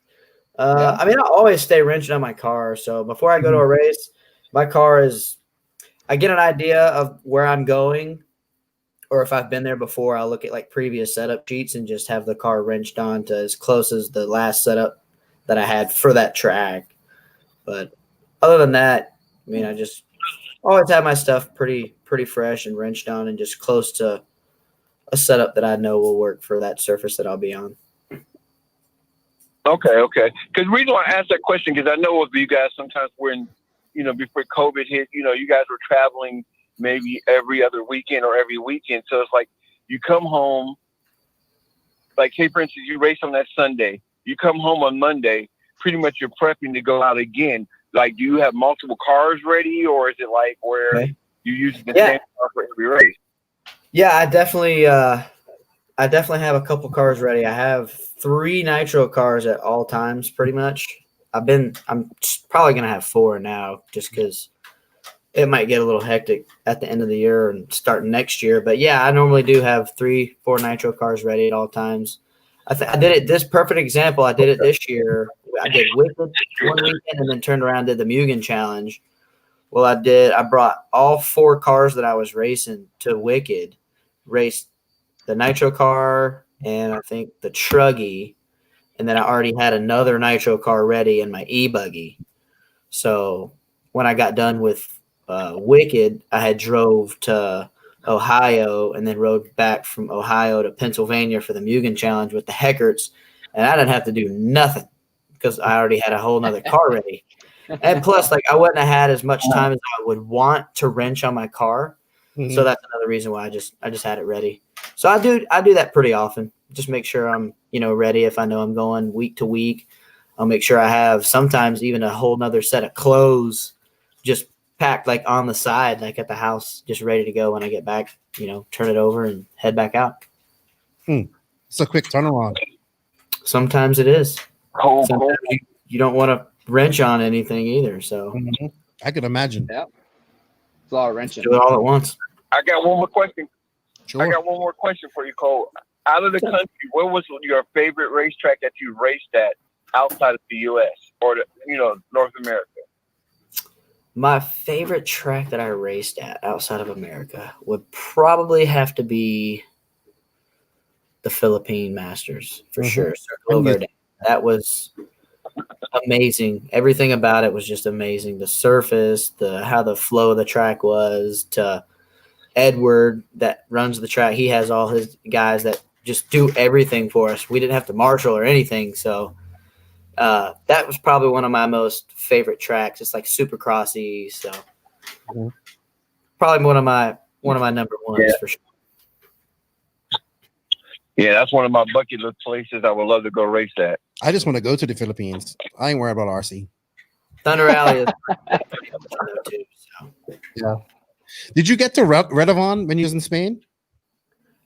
I mean, I always stay wrenching on my car. So before I go to a race, my car is, I get an idea of where I'm going, or if I've been there before, I'll look at like previous setup sheets and just have the car wrenched on to as close as the last setup that I had for that track. But other than that, I mean, I just always have my stuff pretty fresh and wrenched on and just close to a setup that I know will work for that surface that I'll be on. Okay. Because the reason why I asked that question, because I know with you guys, sometimes when, before COVID hit, you guys were traveling maybe every other weekend or every weekend. So it's like you come home, like, say, for instance, you race on that Sunday. You come home on Monday, pretty much you're prepping to go out again. Like, do you have multiple cars ready, or is it like where you use the same car for every race? Yeah, I definitely have a couple cars ready. I have 3 nitro cars at all times, pretty much. I'm probably gonna have 4 now, just because it might get a little hectic at the end of the year and starting next year. But yeah, I normally do have 3-4 nitro cars ready at all times. I did it. This perfect example. I did it this year. I did Wicked one weekend and then turned around and did the Mugen Challenge. Well, I brought all 4 cars that I was racing to Wicked, raced the nitro car and I think the truggy, and then I already had another nitro car ready in my e-buggy. So when I got done with Wicked, I had drove to Ohio and then rode back from Ohio to Pennsylvania for the Mugen Challenge with the Heckerts, and I didn't have to do nothing because I already had a whole nother car ready. And plus, like, I wouldn't have had as much time as I would want to wrench on my car. Mm-hmm. So that's another reason why I just had it ready. So I do that pretty often. Just make sure I'm, ready. If I know I'm going week to week, I'll make sure I have sometimes even a whole nother set of clothes just packed like on the side, like at the house, just ready to go when I get back, turn it over and head back out. It's a quick turnaround. Sometimes it is. Sometimes you don't want to wrench on anything either. So I could imagine. Yeah. It's a lot of wrenching. Do it all at once. I got one more question. Sure. I got one more question for you, Cole. Out of the country, what was your favorite racetrack that you raced at outside of the U.S. or North America? My favorite track that I raced at outside of America would probably have to be the Philippine Masters for sure. That was amazing. Everything about it was just amazing. The surface, how the flow of the track was. To Edward that runs the track, he has all his guys that just do everything for us. We didn't have to marshal or anything, so that was probably one of my most favorite tracks. It's like super crossy, so probably one of my number ones for sure. Yeah, that's one of my bucket list places I would love to go race at. I just want to go to the Philippines. I ain't worried about RC. Thunder Alley is too. So. Yeah. Did you get to Redovan when you was in Spain?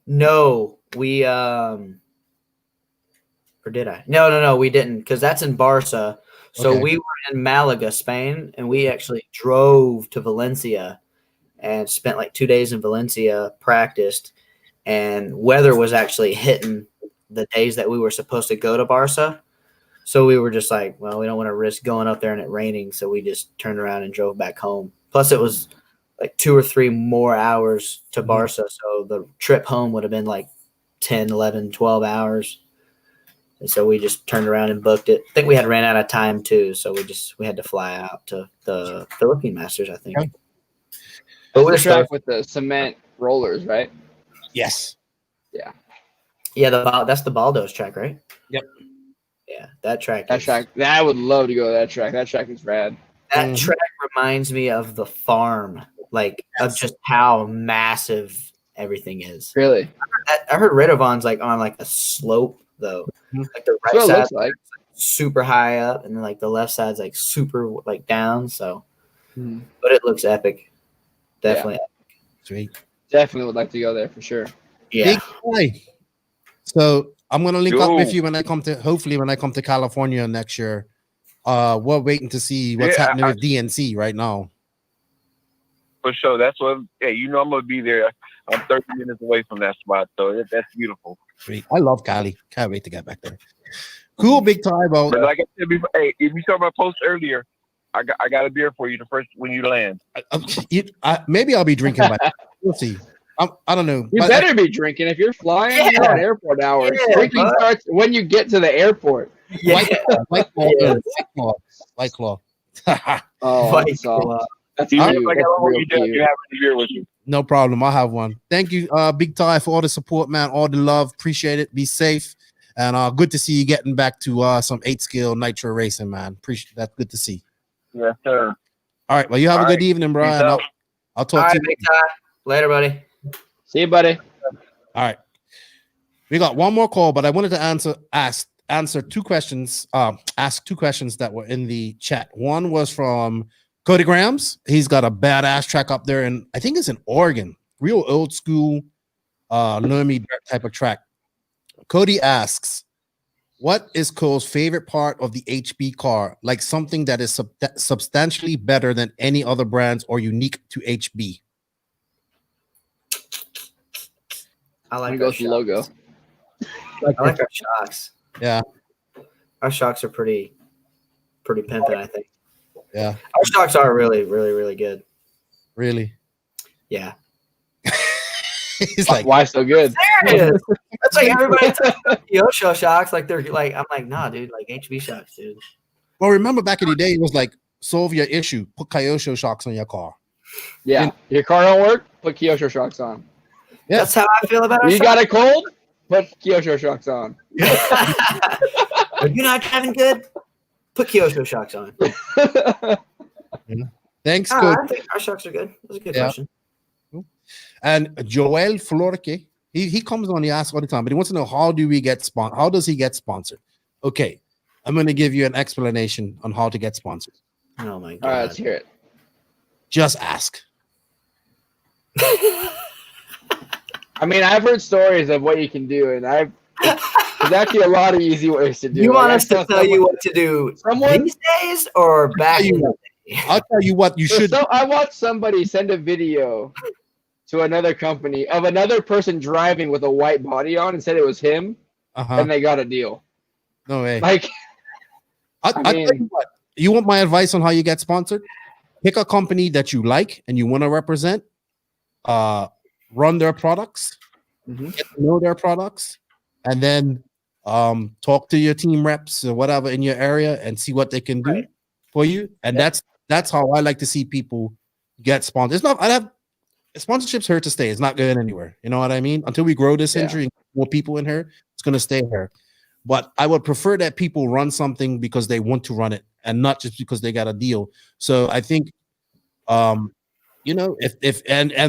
No, we or did I? No, we didn't, because that's in Barca. So we were in Malaga, Spain, and we actually drove to Valencia and spent like 2 days in Valencia, practiced, and weather was actually hitting the days that we were supposed to go to Barca. So we were just like, well, we don't want to risk going up there and it raining, so we just turned around and drove back home. Plus it was like 2 or 3 more hours to Barca, so the trip home would have been like 10, 11, 12 hours. And so we just turned around and booked it. I think we had ran out of time too, so we had to fly out to the Philippine Masters, I think. Okay. But we're track with the cement rollers, right? Yes. Yeah. Yeah, that's the Baldos track, right? Yep. Yeah, that track. I would love to go to that track. That track is rad. That track reminds me of the farm, like of just how massive everything is. Really? I heard Redovan's like on like a slope though. Like the right side like super high up, and then like the left side's like super like down. So, but it looks epic. Definitely epic. Sweet. Definitely would like to go there for sure. Yeah. So I'm gonna link up with you when I come to California next year. We're waiting to see what's happening with DNC right now. For sure. That's what. Yeah, I'm gonna be there. I'm 30 minutes away from that spot, so that's beautiful. Sweet. I love Cali. Can't wait to get back there. Cool, big time. But like I said before, hey, if you saw my post earlier, I got a beer for you when you land. Maybe I'll be drinking by then. We'll see. I don't know. You better be drinking if you're flying. Yeah. You're on airport hours. Yeah, drinking starts when you get to the airport. Yeah. White Claw. White Claw. That's you. You have a beer with you. No problem. I'll have one. Thank you, Big Ty, for all the support, man. All the love. Appreciate it. Be safe. And good to see you getting back to some 8-skill nitro racing, man. Appreciate that. Good to see. Yes, sir. All right. Well, you have a good evening, bro. And I'll talk to you. Big Ty. Later, buddy. See you, buddy. All right. We got one more call, but I wanted to answer 2 questions. Ask 2 questions that were in the chat. One was from Cody Grams. He's got a badass track up there, and I think it's in Oregon. Real old school, Nurmi dirt type of track. Cody asks, what is Cole's favorite part of the HB car? Like something that is substantially better than any other brands or unique to HB? I like the logo. I like our shocks. Yeah. Our shocks are pretty pimpin', I think. Yeah. Our shocks are really, really, really good. Really? Yeah. He's like, why so good? Serious. That's like everybody talks about Kyosho shocks. Like they're like, I'm like, nah, dude. Like HB shocks, dude. well, remember back in the day, it was like, solve your issue. Put Kyosho shocks on your car. Yeah, your car don't work. Put Kyosho shocks on. Yeah. That's how I feel about it. You got a cold? Put Kyosho shocks on. Are you not driving good? Put Kyosho shocks on. Thanks, I Coach. think our shocks are good. That's a good question. And Joel Florque, he comes on, he asks all the time, but he wants to know how does he get sponsored? Okay, I'm going to give you an explanation on how to get sponsored. Oh my god! All right, let's hear it. Just ask. I mean, I've heard stories of what you can do, and there's actually a lot of easy ways to do. You want Like, us to tell you what to do these days or back in the day? I'll tell you what you should. So I watched somebody send a video to another company of another person driving with a white body on and said it was him, and they got a deal. No way. Like, I'll tell you what. You want my advice on how you get sponsored? Pick a company that you like and you want to represent. Run their products, get to know their products, and then talk to your team reps or whatever in your area and see what they can do for you. And that's how I like to see people get sponsored. It's not. Sponsorships here to stay. It's not going anywhere. You know what I mean? Until we grow this industry and more people in here, it's going to stay here. But I would prefer that people run something because they want to run it and not just because they got a deal. So I think, you know, if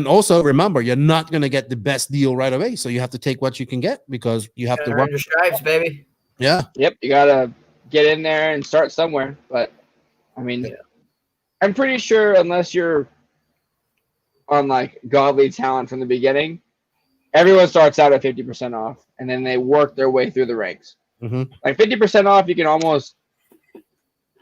also remember, you're not going to get the best deal right away. So you have to take what you can get because you have to earn your stripes, baby. Yeah. Yep. You got to get in there and start somewhere. But I mean, I'm pretty sure unless you're on like godly talent from the beginning, everyone starts out at 50% off and then they work their way through the ranks. Like 50% off, you can almost,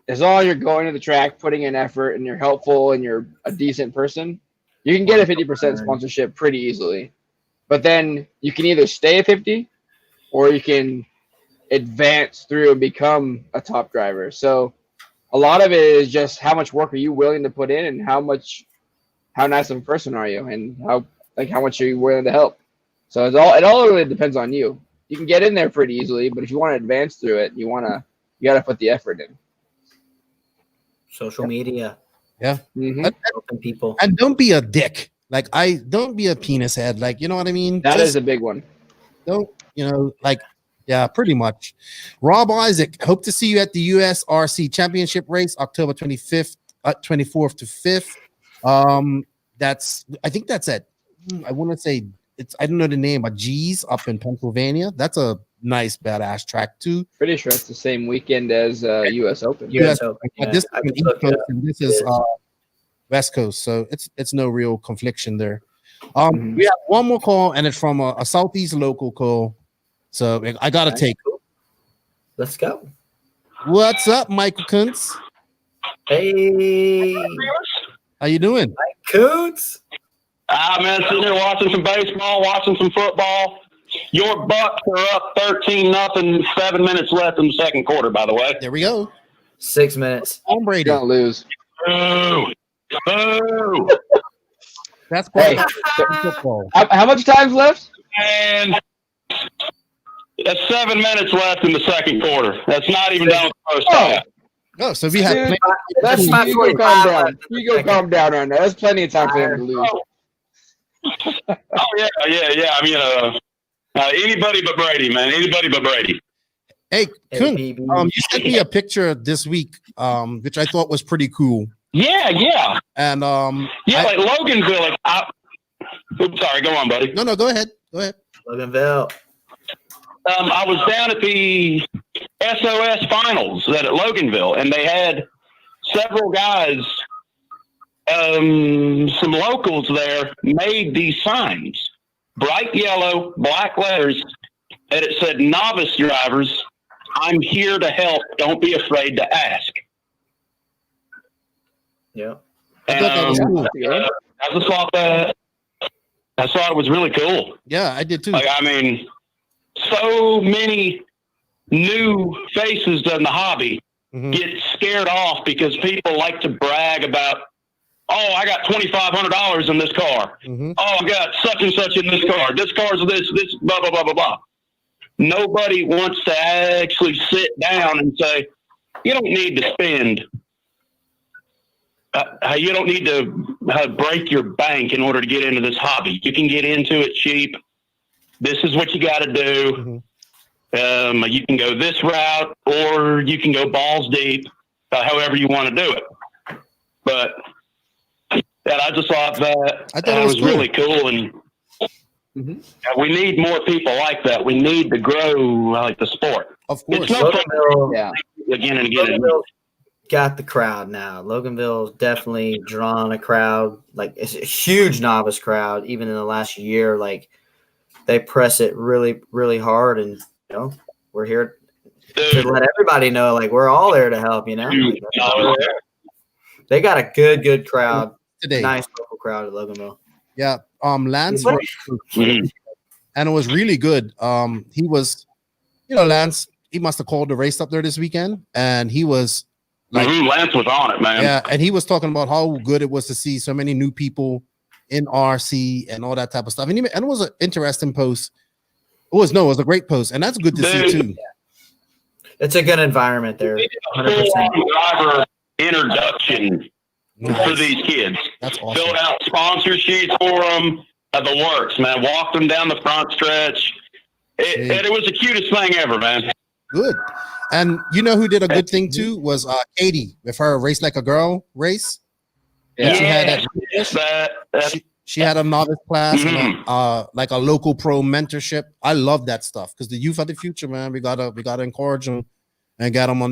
as long as you're going to the track, putting in effort, and you're helpful and you're a decent person, you can get a 50% sponsorship pretty easily. But then you can either stay at 50 or you can advance through and become a top driver. So a lot of it is just how much work are you willing to put in and how nice of a person are you and how much are you willing to help. So it all really depends on you. You can get in there pretty easily, but if you want to advance through it, you got to put the effort in. Social media. Yeah. Helping people. And don't be a dick. Like don't be a penis head. Like, you know what I mean? That is a big one. Don't, you know, like, yeah, pretty much. Rob Isaac, hope to see you at the US RC Championship race, October 24th to 5th. I think that's at, I want to say I don't know the name, but G's up in Pennsylvania. That's a nice badass track too. Pretty sure it's the same weekend as US Open. US Open. Yeah. This is East Coast and this is West Coast, so it's no real confliction there. We have one more call, and it's from a Southeast local call. So I gotta take. Let's go. What's up, Michael Kuntz? Hey, how you doing? Mike Kuntz. Man, sitting there watching some baseball, watching some football. Your Bucks are up 13-0, 7 minutes left in the second quarter, by the way. There we go. 6 minutes. Tom Brady. Don't lose. Boo. Boo. That's hey, football. How much time's left? And that's 7 minutes left in the second quarter. That's not even down to the first half. No, so we have. That's not you go calm down. You go calm down right now. There's plenty of time for him to lose. Oh yeah. I mean, anybody but Brady, man. Anybody but Brady. Hey, Kuntz, you sent me a picture this week, which I thought was pretty cool. Yeah. And like Loganville. Oops, sorry, go on, buddy. No, go ahead. Loganville. I was down at the SOS finals at Loganville, and they had several guys, some locals there, made these signs, bright yellow, black letters, and it said, "Novice drivers, I'm here to help. Don't be afraid to ask." Yeah. I thought that was cool. I thought it was really cool. Yeah, I did too. Like, I mean, so many new faces in the hobby get scared off because people like to brag about Oh, I got $2,500 in this car. Mm-hmm. Oh, I got such and such in this car. This car's this, blah, blah, blah, blah, blah. Nobody wants to actually sit down and say, you don't need to spend, you don't need to break your bank in order to get into this hobby. You can get into it cheap. This is what you got to do. Mm-hmm. You can go this route, or you can go balls deep, however you want to do it. But I just thought that was cool. Really cool, and we need more people like that. We need to grow like the sport. Of course, it's no fun again and again. Got the crowd now. Loganville's definitely drawn a crowd. Like, it's a huge novice crowd. Even in the last year, like, they press it really, really hard, and we're here to let everybody know, like, we're all there to help. Like, they got a good crowd today. Nice local crowd at Loganville. Yeah, Lance, and it was really good. He was, Lance. He must have called the race up there this weekend, and he was like, Lance was on it, man. Yeah, and he was talking about how good it was to see so many new people in RC and all that type of stuff. And it was an interesting post. It was a great post, and that's good to see too. It's a good environment there. 100%. Driver introduction for these kids. That's awesome. Filled out sponsor sheets for them. The works, man. Walked them down the front stretch. It was the cutest thing ever, man. Good. And you know who did a good thing too was Katie with her Race Like a Girl race. Yeah, she had a novice class and like a local pro mentorship. I love that stuff because the youth are the future, man. We gotta encourage them and get them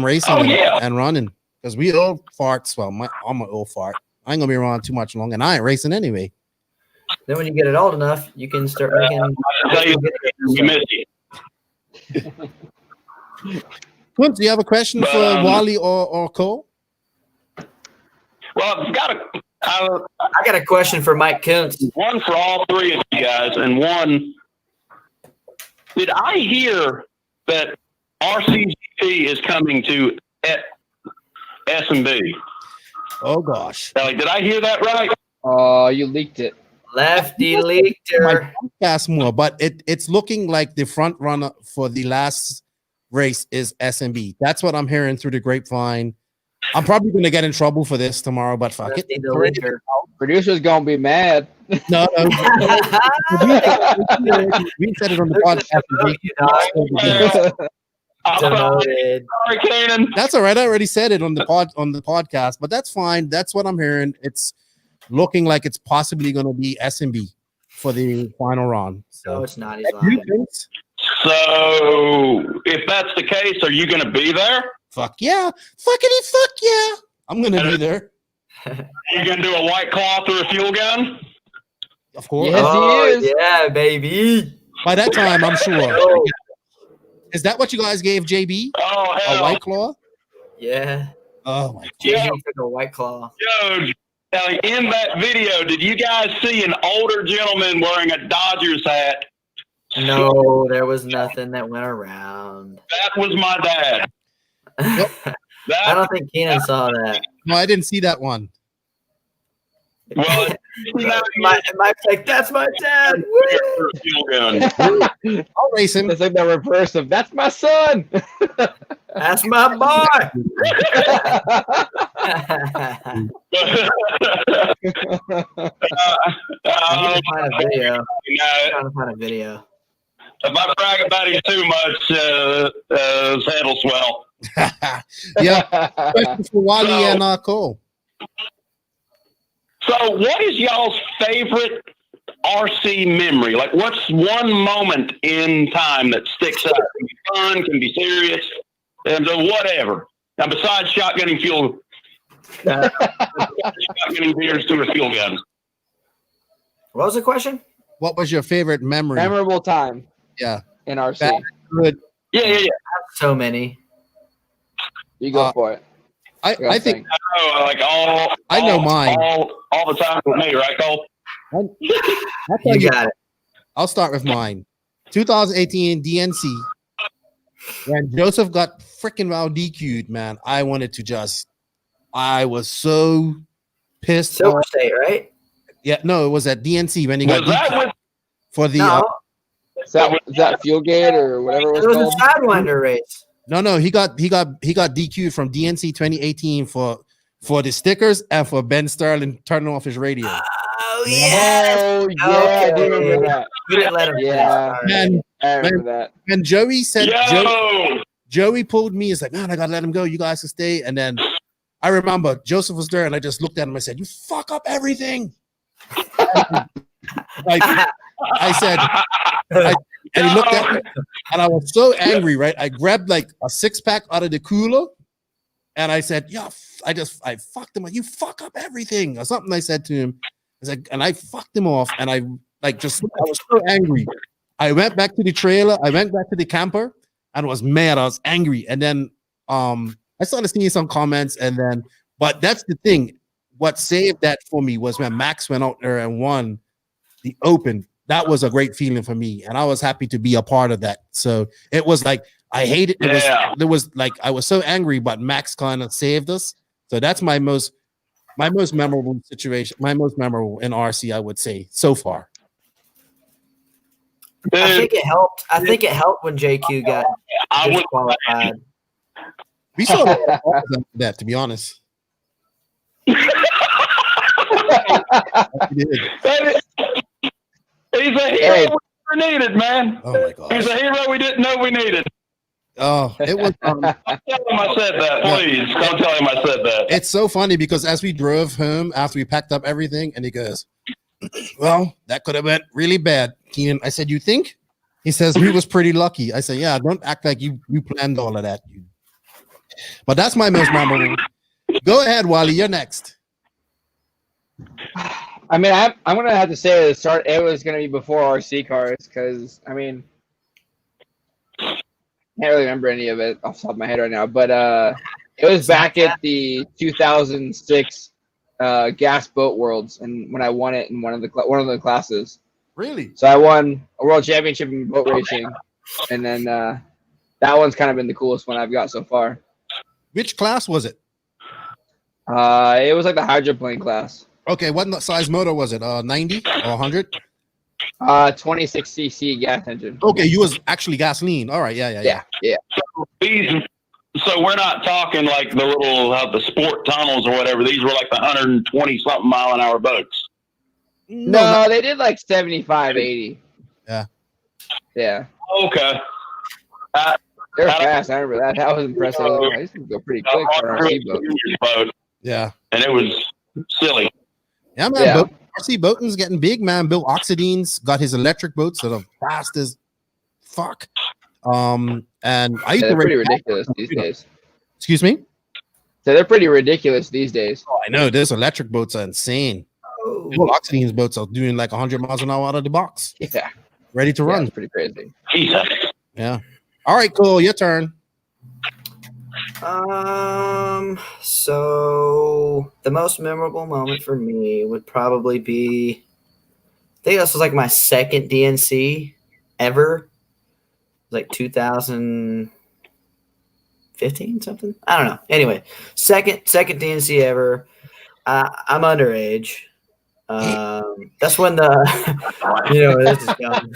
racing and running. Because we old farts. Well, I'm an old fart. I ain't gonna be around too much longer, and I ain't racing anyway. Then when you get it old enough, you can start making. We miss you. Good. Do you have a question for Wally or Cole? Well, I got a question for Mike Kuntz. One for all three of you guys, and one. Did I hear that RCGP is coming to S&B? Oh gosh! Did I hear that right? Oh, you leaked it. Lefty leaked her. Podcast more, but it's looking like the front runner for the last race is S&B. That's what I'm hearing through the grapevine. I'm probably going to get in trouble for this tomorrow, but fuck it. Producer's going to be mad. No. We said it on the podcast. That's all right. I already said it on the podcast, but that's fine. That's what I'm hearing. It's looking like it's possibly going to be S&B for the final round. So it's not. He's lying. So if that's the case, are you going to be there? Fuck yeah. Fuck yeah. I'm going to be there. You going to do a white cloth or a fuel gun? Of course. Yes, he is. Yeah, baby. By that time, I'm sure. Is that what you guys gave JB? Oh, hell. A white claw? Yeah. Oh, my God. JB took a white claw. Yo, in that video, did you guys see an older gentleman wearing a Dodgers hat? No, there was nothing that went around. That was my dad. I don't think Keenan saw that. No, I didn't see that one. Well, Mike's like, that's my dad. I'll race him. It's like the reverse of, that's my son. That's my boy. I need to find a video. I'm trying to find a video. If I brag about him too much, his head will swell. Yeah. Question for Wally and Cole. So, what is y'all's favorite RC memory? Like, what's one moment in time that sticks out? Can be fun, can be serious, and whatever. Now, besides shotgunning fuel, shotgunning beers to a fuel gun. What was the question? What was your favorite memory? Memorable time. Yeah. In RC. Good. Yeah. So many. You go for it. I think I know mine. All the time with me, right, Cole? You got it. I'll start with mine. 2018 DNC. When Joseph got freaking well DQ'd, man, I was so pissed. Silver State, right? Yeah, no, it was at DNC when he Was got that DQ'd with for the. No, Is that Fieldgate or whatever it it was was called? a Sidewinder race. No, he got DQ'd from DNC 2018 for the stickers and for Ben Sterling turning off his radio. Oh yeah. Oh yeah, I do remember that. We didn't let him. Yeah, And I remember that. when Joey said Yo! Joey pulled me, it's like, man, I gotta let him go. You guys can stay. And then I remember Joseph was there, and I just looked at him. I said, "You fuck up everything." Like I said, and he looked at me, and I was so angry. Right, I grabbed like a 6-pack out of the cooler, and I said, "Yeah, I fucked him up. You fuck up everything," or something. I said to him, and I fucked him off, and I was so angry. I went back to the trailer. I went back to the camper. And was mad. I was angry, and then I started seeing some comments, but that's the thing. What saved that for me was when Max went out there and won the Open. That was a great feeling for me, and I was happy to be a part of that. So it was like I hated it. I was so angry, but Max kind of saved us. So that's my most memorable situation, my most memorable in RC, I would say so far. I think it helped. I think it helped when JQ got disqualified. We saw that, to be honest. He's a hero we never needed, man. Oh my God. He's a hero we didn't know we needed. Oh, it was. Don't tell him I said that, please. Don't tell him I said that. It's so funny because as we drove home after we packed up everything, and he goes, "Well, that could have been really bad, Keenan." I said, "You think?" He says, "We was pretty lucky." I said, "Yeah, don't act like you planned all of that." But that's my most memorable. Go ahead, Wally. You're next. I mean, I'm gonna have to say at the start it was gonna be before RC cars because I mean, can't really remember any of it off the top of my head right now. But it was back at the 2006 Gas Boat Worlds, and when I won it in one of the classes. Really? So I won a world championship in boat racing, and then that one's kind of been the coolest one I've got so far. Which class was it? It was like the hydroplane class. Okay, what size motor was it? 90 or 100? 26 cc gas engine. Okay, you was actually gasoline. All right, yeah. So we're not talking like the little the sport tunnels or whatever. These were like the 120 something mile an hour boats. No, they did like 75, 80. Yeah. Yeah. Okay. They're fast. I remember that. That was impressive. I used to go pretty quick for an RC boat. Yeah. And it was silly. Yeah, man. Yeah. RC boating's getting big, man. Bill Oxidines got his electric boats that are fast as fuck. And I used to pretty ridiculous these days. Excuse me? So they're pretty ridiculous these days. Oh, I know. Those electric boats are insane. Bill Oxidines boats are doing like 100 miles an hour out of the box. Yeah. Ready to run. It's pretty crazy. Yeah. All right, cool. Your turn. So the most memorable moment for me would probably be, I think this was like my second DNC ever. It was like 2015 something. I don't know. Anyway, second DNC ever. I'm underage. That's when this is going.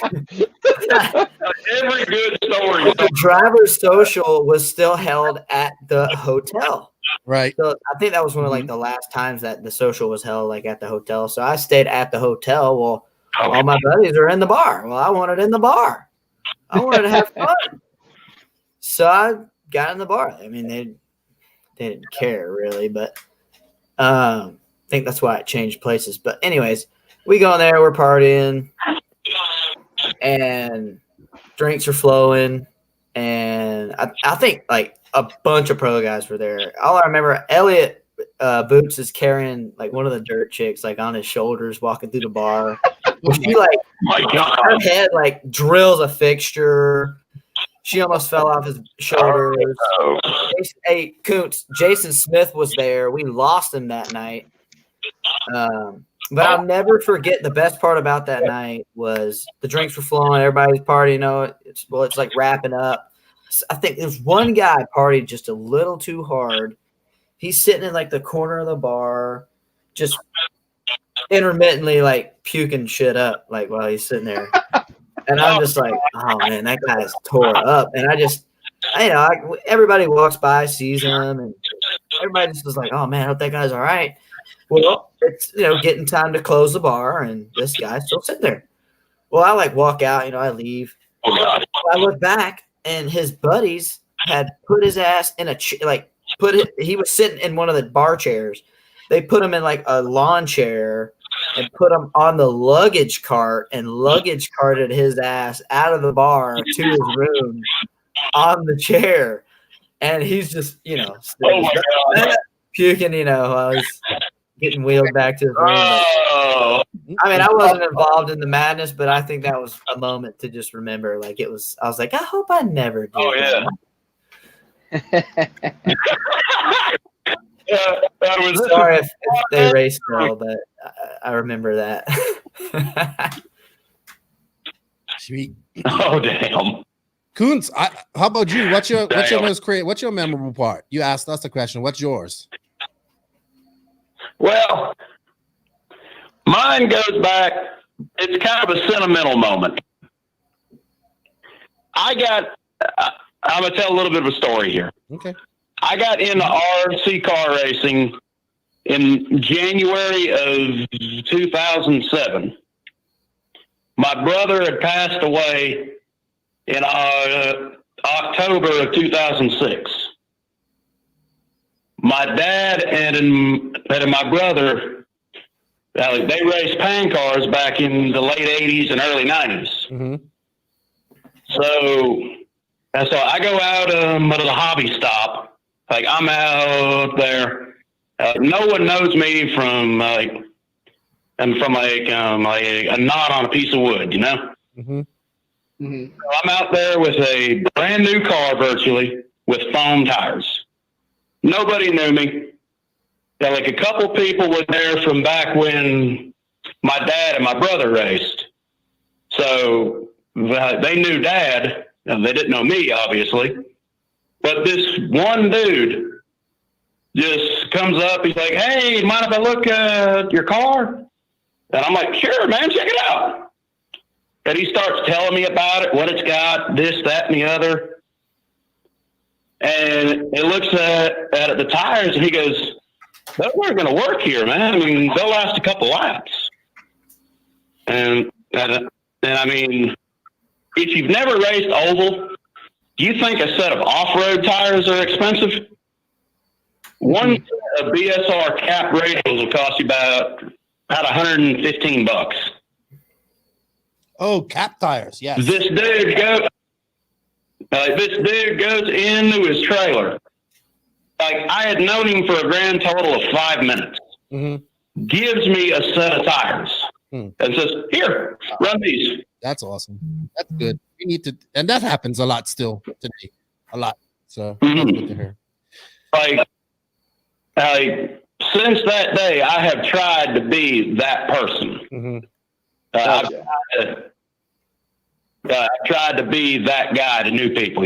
Every good story. The driver's social was still held at the hotel. Right. So I think that was one of like the last times that the social was held like at the hotel. So I stayed at the hotel. Well, all my buddies are in the bar. Well, I wanted in the bar. I wanted to have fun. So I got in the bar. I mean, they didn't care really, but I think that's why it changed places. But anyways, we go in there, we're partying, and drinks are flowing, and I think like a bunch of pro guys were there. All I remember, Elliot Boots is carrying like one of the dirt chicks like on his shoulders, walking through the bar. She like, her head like drills a fixture. She almost fell off his shoulders. Hey, Koontz, Jason Smith was there. We lost him that night. But I'll never forget the best part about that night was the drinks were flowing, everybody's partying. It's like wrapping up. I think there's one guy partied just a little too hard. He's sitting in like the corner of the bar. just intermittently like puking shit up like while he's sitting there. And I'm just like, oh man, that guy's tore up. And everybody walks by, sees him, and everybody just was like, oh man, I hope that guy's all right. Well, it's getting time to close the bar, and this guy's still sitting there. Well, I like walk out, I leave. I look back, and his buddies had put his ass in he was sitting in one of the bar chairs. They put him in like a lawn chair and put him on the luggage cart and luggage carted his ass out of the bar to his room on the chair. And he's just, puking, while he's getting wheeled back to his room. I wasn't involved in the madness, but I think that was a moment to just remember. Like I was like, I hope I never do. Oh, yeah. Sorry if they raced well, but I remember that. Sweet. Oh damn. Coons, how about you? What's your memorable part? You asked us the question. What's yours? Well, mine goes back. It's kind of a sentimental moment. I'm gonna tell a little bit of a story here. Okay. I got into RC car racing in January of 2007. My brother had passed away in October of 2006. My dad and my brother, they raced pan cars back in the late 80s and early 90s. Mm-hmm. So I go out to the hobby stop. Like I'm out there. No one knows me from a knot on a piece of wood, Mm-hmm. Mm-hmm. So I'm out there with a brand new car virtually with foam tires. Nobody knew me. Like a couple people were there from back when my dad and my brother raced. So they knew Dad, and they didn't know me, obviously. But this one dude just comes up. He's like, hey, mind if I look at your car? And I'm like, sure, man, check it out. And he starts telling me about it, what it's got, this, that, and the other. And he looks at the tires, and he goes, those aren't going to work here, man. I mean, they'll last a couple laps. And I mean, if you've never raced oval, do you think a set of off-road tires are expensive? One set of BSR cap radials will cost you about $115. Oh, cap tires, yes. This dude goes into his trailer. Like I had known him for a grand total of 5 minutes. Mm-hmm. Gives me a set of tires and says, "Here, run these." That's awesome. That's good. We need to, and that happens a lot still today, a lot. So that's good to hear. Like since that day, I have tried to be that person. Mm-hmm. I've tried to be that guy to new people.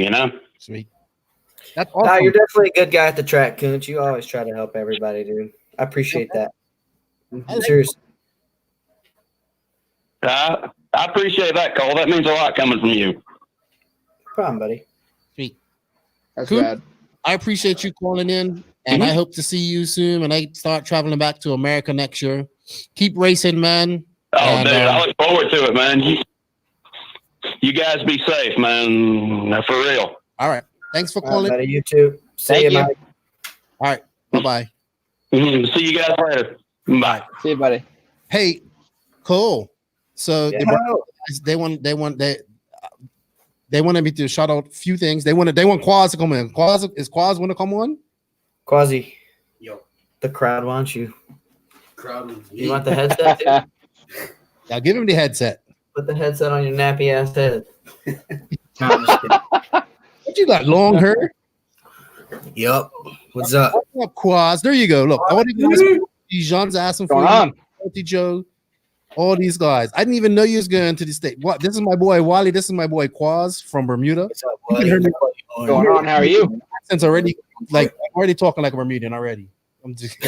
Sweet. That's awesome. No, you're definitely a good guy at the track, Coons. You always try to help everybody, dude. I appreciate that. Seriously. I appreciate that, Cole. That means a lot coming from you. No problem, buddy. Sweet. That's Cool. bad. I appreciate you calling in, and I hope to see you soon when I start traveling back to America next year. Keep racing, man. Oh, dude, I look forward to it, man. You guys be safe, man. For real. All right. Thanks for calling. Buddy, you too. See you, Mike. All right. Bye-bye. See you guys later. Bye. See you, buddy. Hey, Cole. So they wanted me to shout out a few things. They want Quaz to come in. Is Quaz want to come on? Quasi. Yo. The crowd wants you. Crowd. You want the headset too? Yeah, give him the headset. Put the headset on your nappy ass head. No, I'm just kidding. What you got? Long hair? Yup. What's up? What's up, Quaz? There you go. Look, all these Jean's asking for you. Joe, all these guys. I didn't even know you was going to the state. What? This is my boy Wally. This is my boy Quaz from Bermuda. What's up, buddy? What's going on? How are you? Accent's already talking like a Bermudian already. I'm just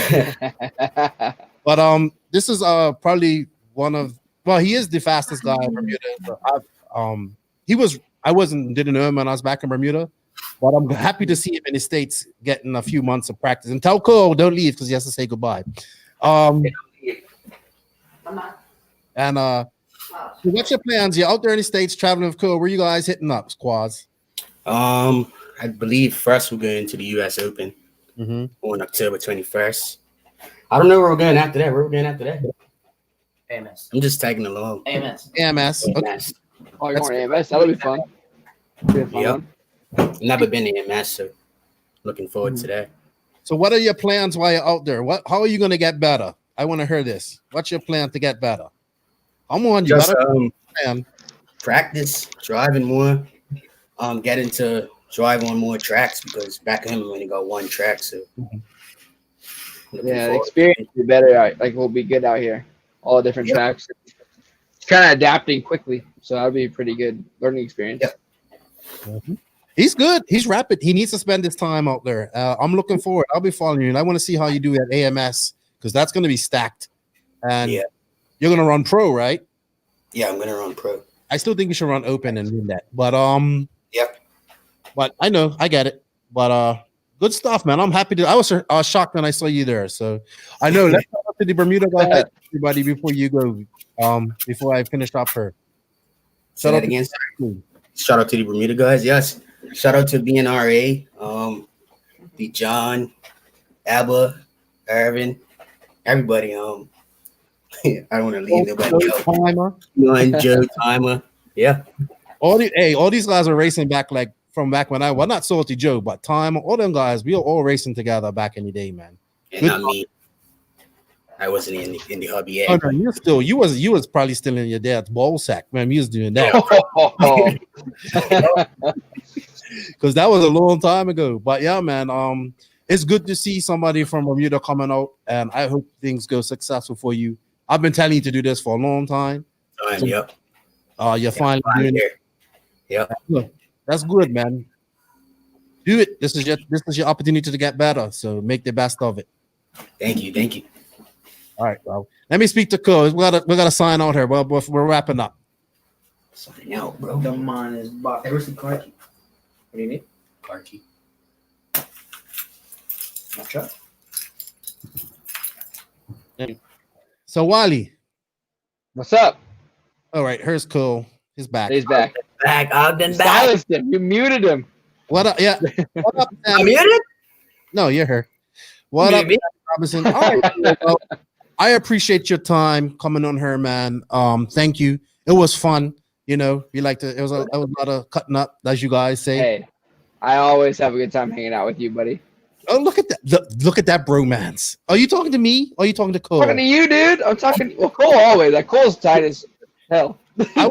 but But this is probably one of he is the fastest guy in Bermuda. So I didn't know him when I was back in Bermuda, but I'm happy to see him in the States getting a few months of practice. And tell Cole don't leave because he has to say goodbye. So what's your plans? You're out there in the States traveling with Cole. Where you guys hitting up, squads? I believe first we're going to the U.S. Open on October 21st. I don't know where we're going after that. Where we're going after that? AMS. I'm just tagging along. AMS. AMS. Okay. Oh, you're going AMS? That'll be fun. Yep. Never been to AMS, so looking forward to that. So what are your plans while you're out there? How are you going to get better? I want to hear this. What's your plan to get better? I'm on you. Just practice driving more. Get into drive on more tracks because back home we only got one track. So the experience will be better. Like we'll be good out here. All different tracks. Kind of adapting quickly, so that'll be a pretty good learning experience. He's good. He's rapid. He needs to spend his time out there. I'm looking forward. I'll be following you, and I want to see how you do at AMS because that's going to be stacked. And you're going to run pro, right? Yeah, I'm going to run pro. I still think you should run open and win that. But Yep. But I know, I get it. But good stuff, man. I'm happy to. I was shocked when I saw you there. So I know. Let's go to the Bermuda guy, everybody, before you go. Before I finish up her. Shout out again. Shout out to the Bermuda guys. Yes. Shout out to BNRA, the John, Abba, Irvin, everybody. I don't want to leave nobody out. Joe Timer. Yeah. All these guys are racing back from back when well, not Salty Joe, but Timer. All them guys, we were all racing together back in the day, man. And not me. I wasn't in the hobby yet. Oh, no, you was probably still in your dad's ball sack, man. You was doing that. Because that was a long time ago. But yeah, man, it's good to see somebody from Bermuda coming out, and I hope things go successful for you. I've been telling you to do this for a long time. Yep. You're finally doing it. Yep. That's good, man. Do it. This is your opportunity to get better. So make the best of it. Thank you. All right, well, let me speak to Cole. We gotta sign out here. Well, we're wrapping up. Sign out, bro. Come on, is box. Where's the car key? What do you need? Car key. My truck. So Wally, what's up? All right, here's Cole. He's back. He's back. Ogden back. Silenced him. You muted him. What up? Yeah. What up? I'm muted? No, you're here. What up, Robinson? All right. Well, I appreciate your time coming on here, man. Thank you. It was fun. You know, it was a lot of cutting up, as you guys say. Hey, I always have a good time hanging out with you, buddy. Oh, look at that! Look at that bromance. Are you talking to me? Or are you talking to Cole? I'm talking to you, dude. I'm talking. Well, Cole always. Like Cole's tight as hell. I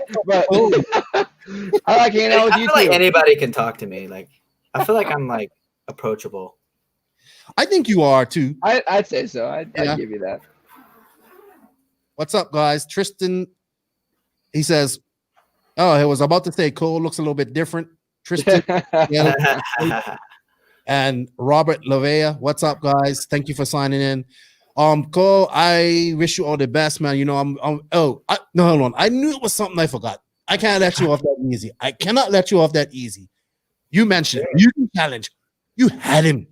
like hanging out with you feel like too. anybody can talk to me. Like, I feel like I'm like approachable. I think you are too. I'd say so. I'd give you that. What's up, guys? Tristan, he says, I was about to say Cole looks a little bit different. Tristan, and Robert Lavea, what's up, guys? Thank you for signing in. Cole, I wish you all the best, man. You know, no, hold on. I knew it was something I forgot. I can't let you off that easy. I cannot let you off that easy. You mentioned Mugen Challenge. You had him.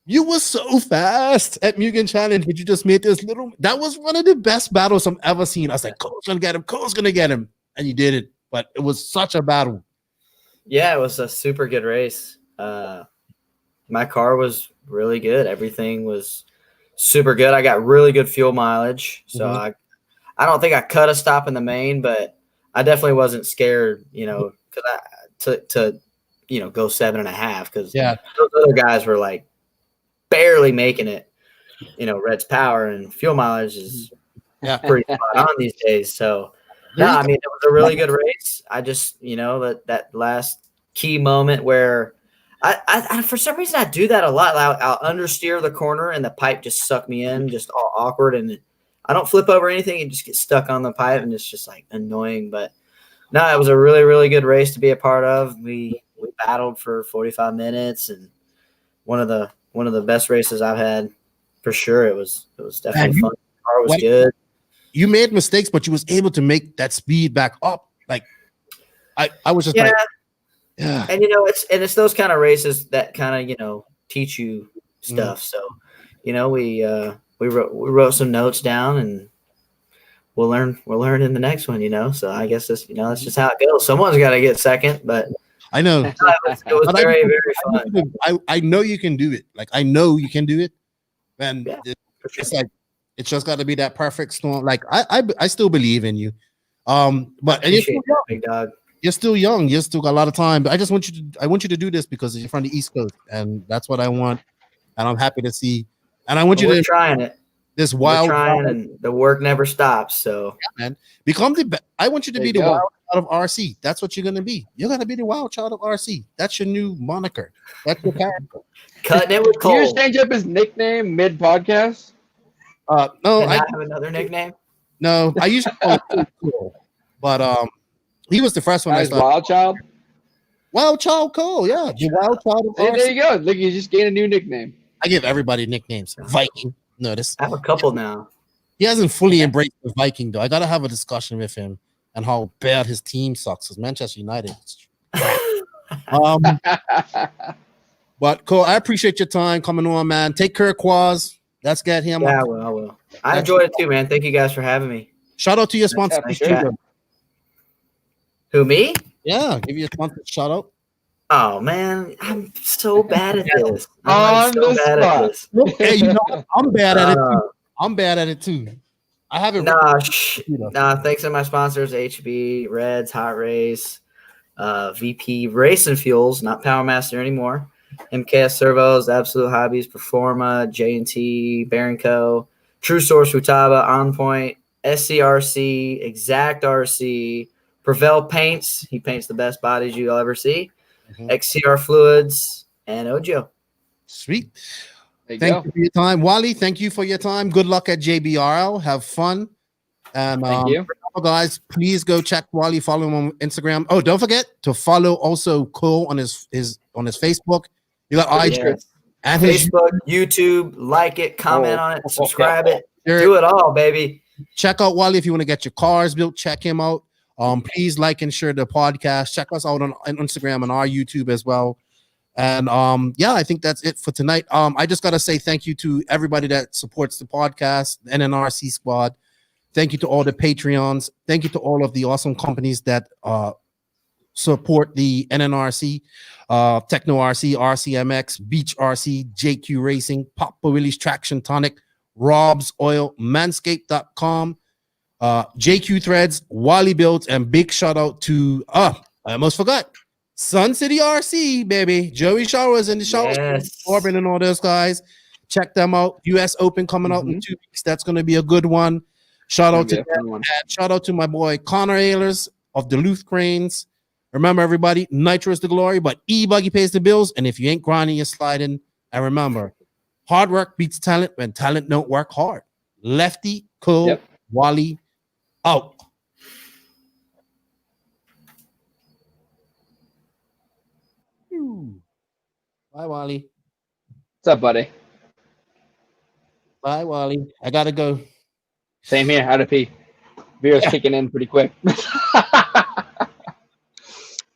You were so fast at Mugen Challenge, but you just made this little. That was one of the best battles I've ever seen. I was like, Cole's gonna get him. Cole's gonna get him, and you did it. But it was such a battle. Yeah, it was a super good race. My car was really good. Everything was super good. I got really good fuel mileage, so I don't think I cut a stop in the main, but I definitely wasn't scared. You know, because to go 7.5 because those other guys were like barely making it. You know, Red's power and fuel mileage is pretty spot on these days. So no, I mean it was a really good race. I just that last key moment where I for some reason I do that a lot. I'll understeer the corner and the pipe just suck me in, just all awkward, and I don't flip over anything and just get stuck on the pipe, and it's just like annoying. But no, it was a really, really good race to be a part of. We battled for 45 minutes, and one of the best races I've had for sure. It was definitely fun. car was good. You made mistakes, but you was able to make that speed back up. Like I was just like, yeah. And it's those kind of races that kind of teach you stuff. So we wrote some notes down, and we'll learn in the next one. So I guess that's just how it goes. Someone's got to get second, but I know it was very, very fun. I know you can do it. Like I know you can do it, and it's like it's just got to be that perfect storm. Like I still believe in you. But and big dog. You're still young. You still got a lot of time. But I want you to do this because you're from the East Coast, and that's what I want. And I'm happy to see. And I want you to trying it. This wild, and the work never stops. So, man, become the. I want you to be the wild child of RC. That's what you're gonna be. You're gonna be the wild child of RC. That's your new moniker. That's your character. Cutting it with Cole. You just change up his nickname mid podcast. No, I have another nickname. No, I used to call it Cole, but he was the first one. I started. Wild Child. Wild Child Cole, yeah, the Wild Child of RC. There you go. Look, you just gained a new nickname. I give everybody nicknames. Viking. Notice. I have a couple now. He hasn't fully embraced the Viking though. I gotta have a discussion with him and how bad his team sucks. It's Manchester United. But Cole, I appreciate your time coming on, man. Take care of Quaz. Let's get him. Yeah, I will. I enjoyed it too, man. Thank you guys for having me. Shout out to your sponsor. Who, me? Yeah, give you a sponsor shout out. Oh man, I'm so bad at this. Hey, I'm bad at it too. I'm bad at it too. I haven't. Nah. Thanks to my sponsors: HB, Reds, Hot Race, VP Racing Fuels, not Powermaster anymore. MKS Servos, Absolute Hobbies, Performa, J&T, Bearing Co, True Source Futaba, On Point, SCRC, Exact RC, Prevail Paints. He paints the best bodies you'll ever see. XCR Fluids, and Ojo. Sweet. Thank you for your time. Wally, thank you for your time. Good luck at JBRL. Have fun. And thank you. Guys, please go check Wally, follow him on Instagram. Oh, don't forget to follow also Cole on his Facebook. You got IG and Facebook, YouTube, like it, comment on it, subscribe it. Do it all, baby. Check out Wally if you want to get your cars built. Check him out. Please like and share the podcast. Check us out on Instagram and our YouTube as well. And I think that's it for tonight. I just gotta say thank you to everybody that supports the podcast, the NNRC Squad. Thank you to all the Patreons. Thank you to all of the awesome companies that support the NNRC, Tekno RC, RCMX, Beach RC, JQ Racing, Papa Willie's Traction Tonic, Rob's Oil, Manscaped.com, JQ Threads, Wally Builds, and big shout out to I almost forgot, Sun City RC, baby. Joey Showers in the showers, Corbin and all those guys. Check them out. US Open coming out in 2 weeks. That's going to be a good one. Shout out to them. And shout out to my boy Connor Ehlers of Duluth Cranes. Remember, everybody, Nitro is the glory, but E-Buggy pays the bills. And if you ain't grinding, you're sliding. And remember, hard work beats talent when talent don't work hard. Lefty, Cole, Wally, out. Bye, Wally. What's up, buddy? Bye, Wally. I gotta go. Same here. How to pee. Beer's kicking in pretty quick.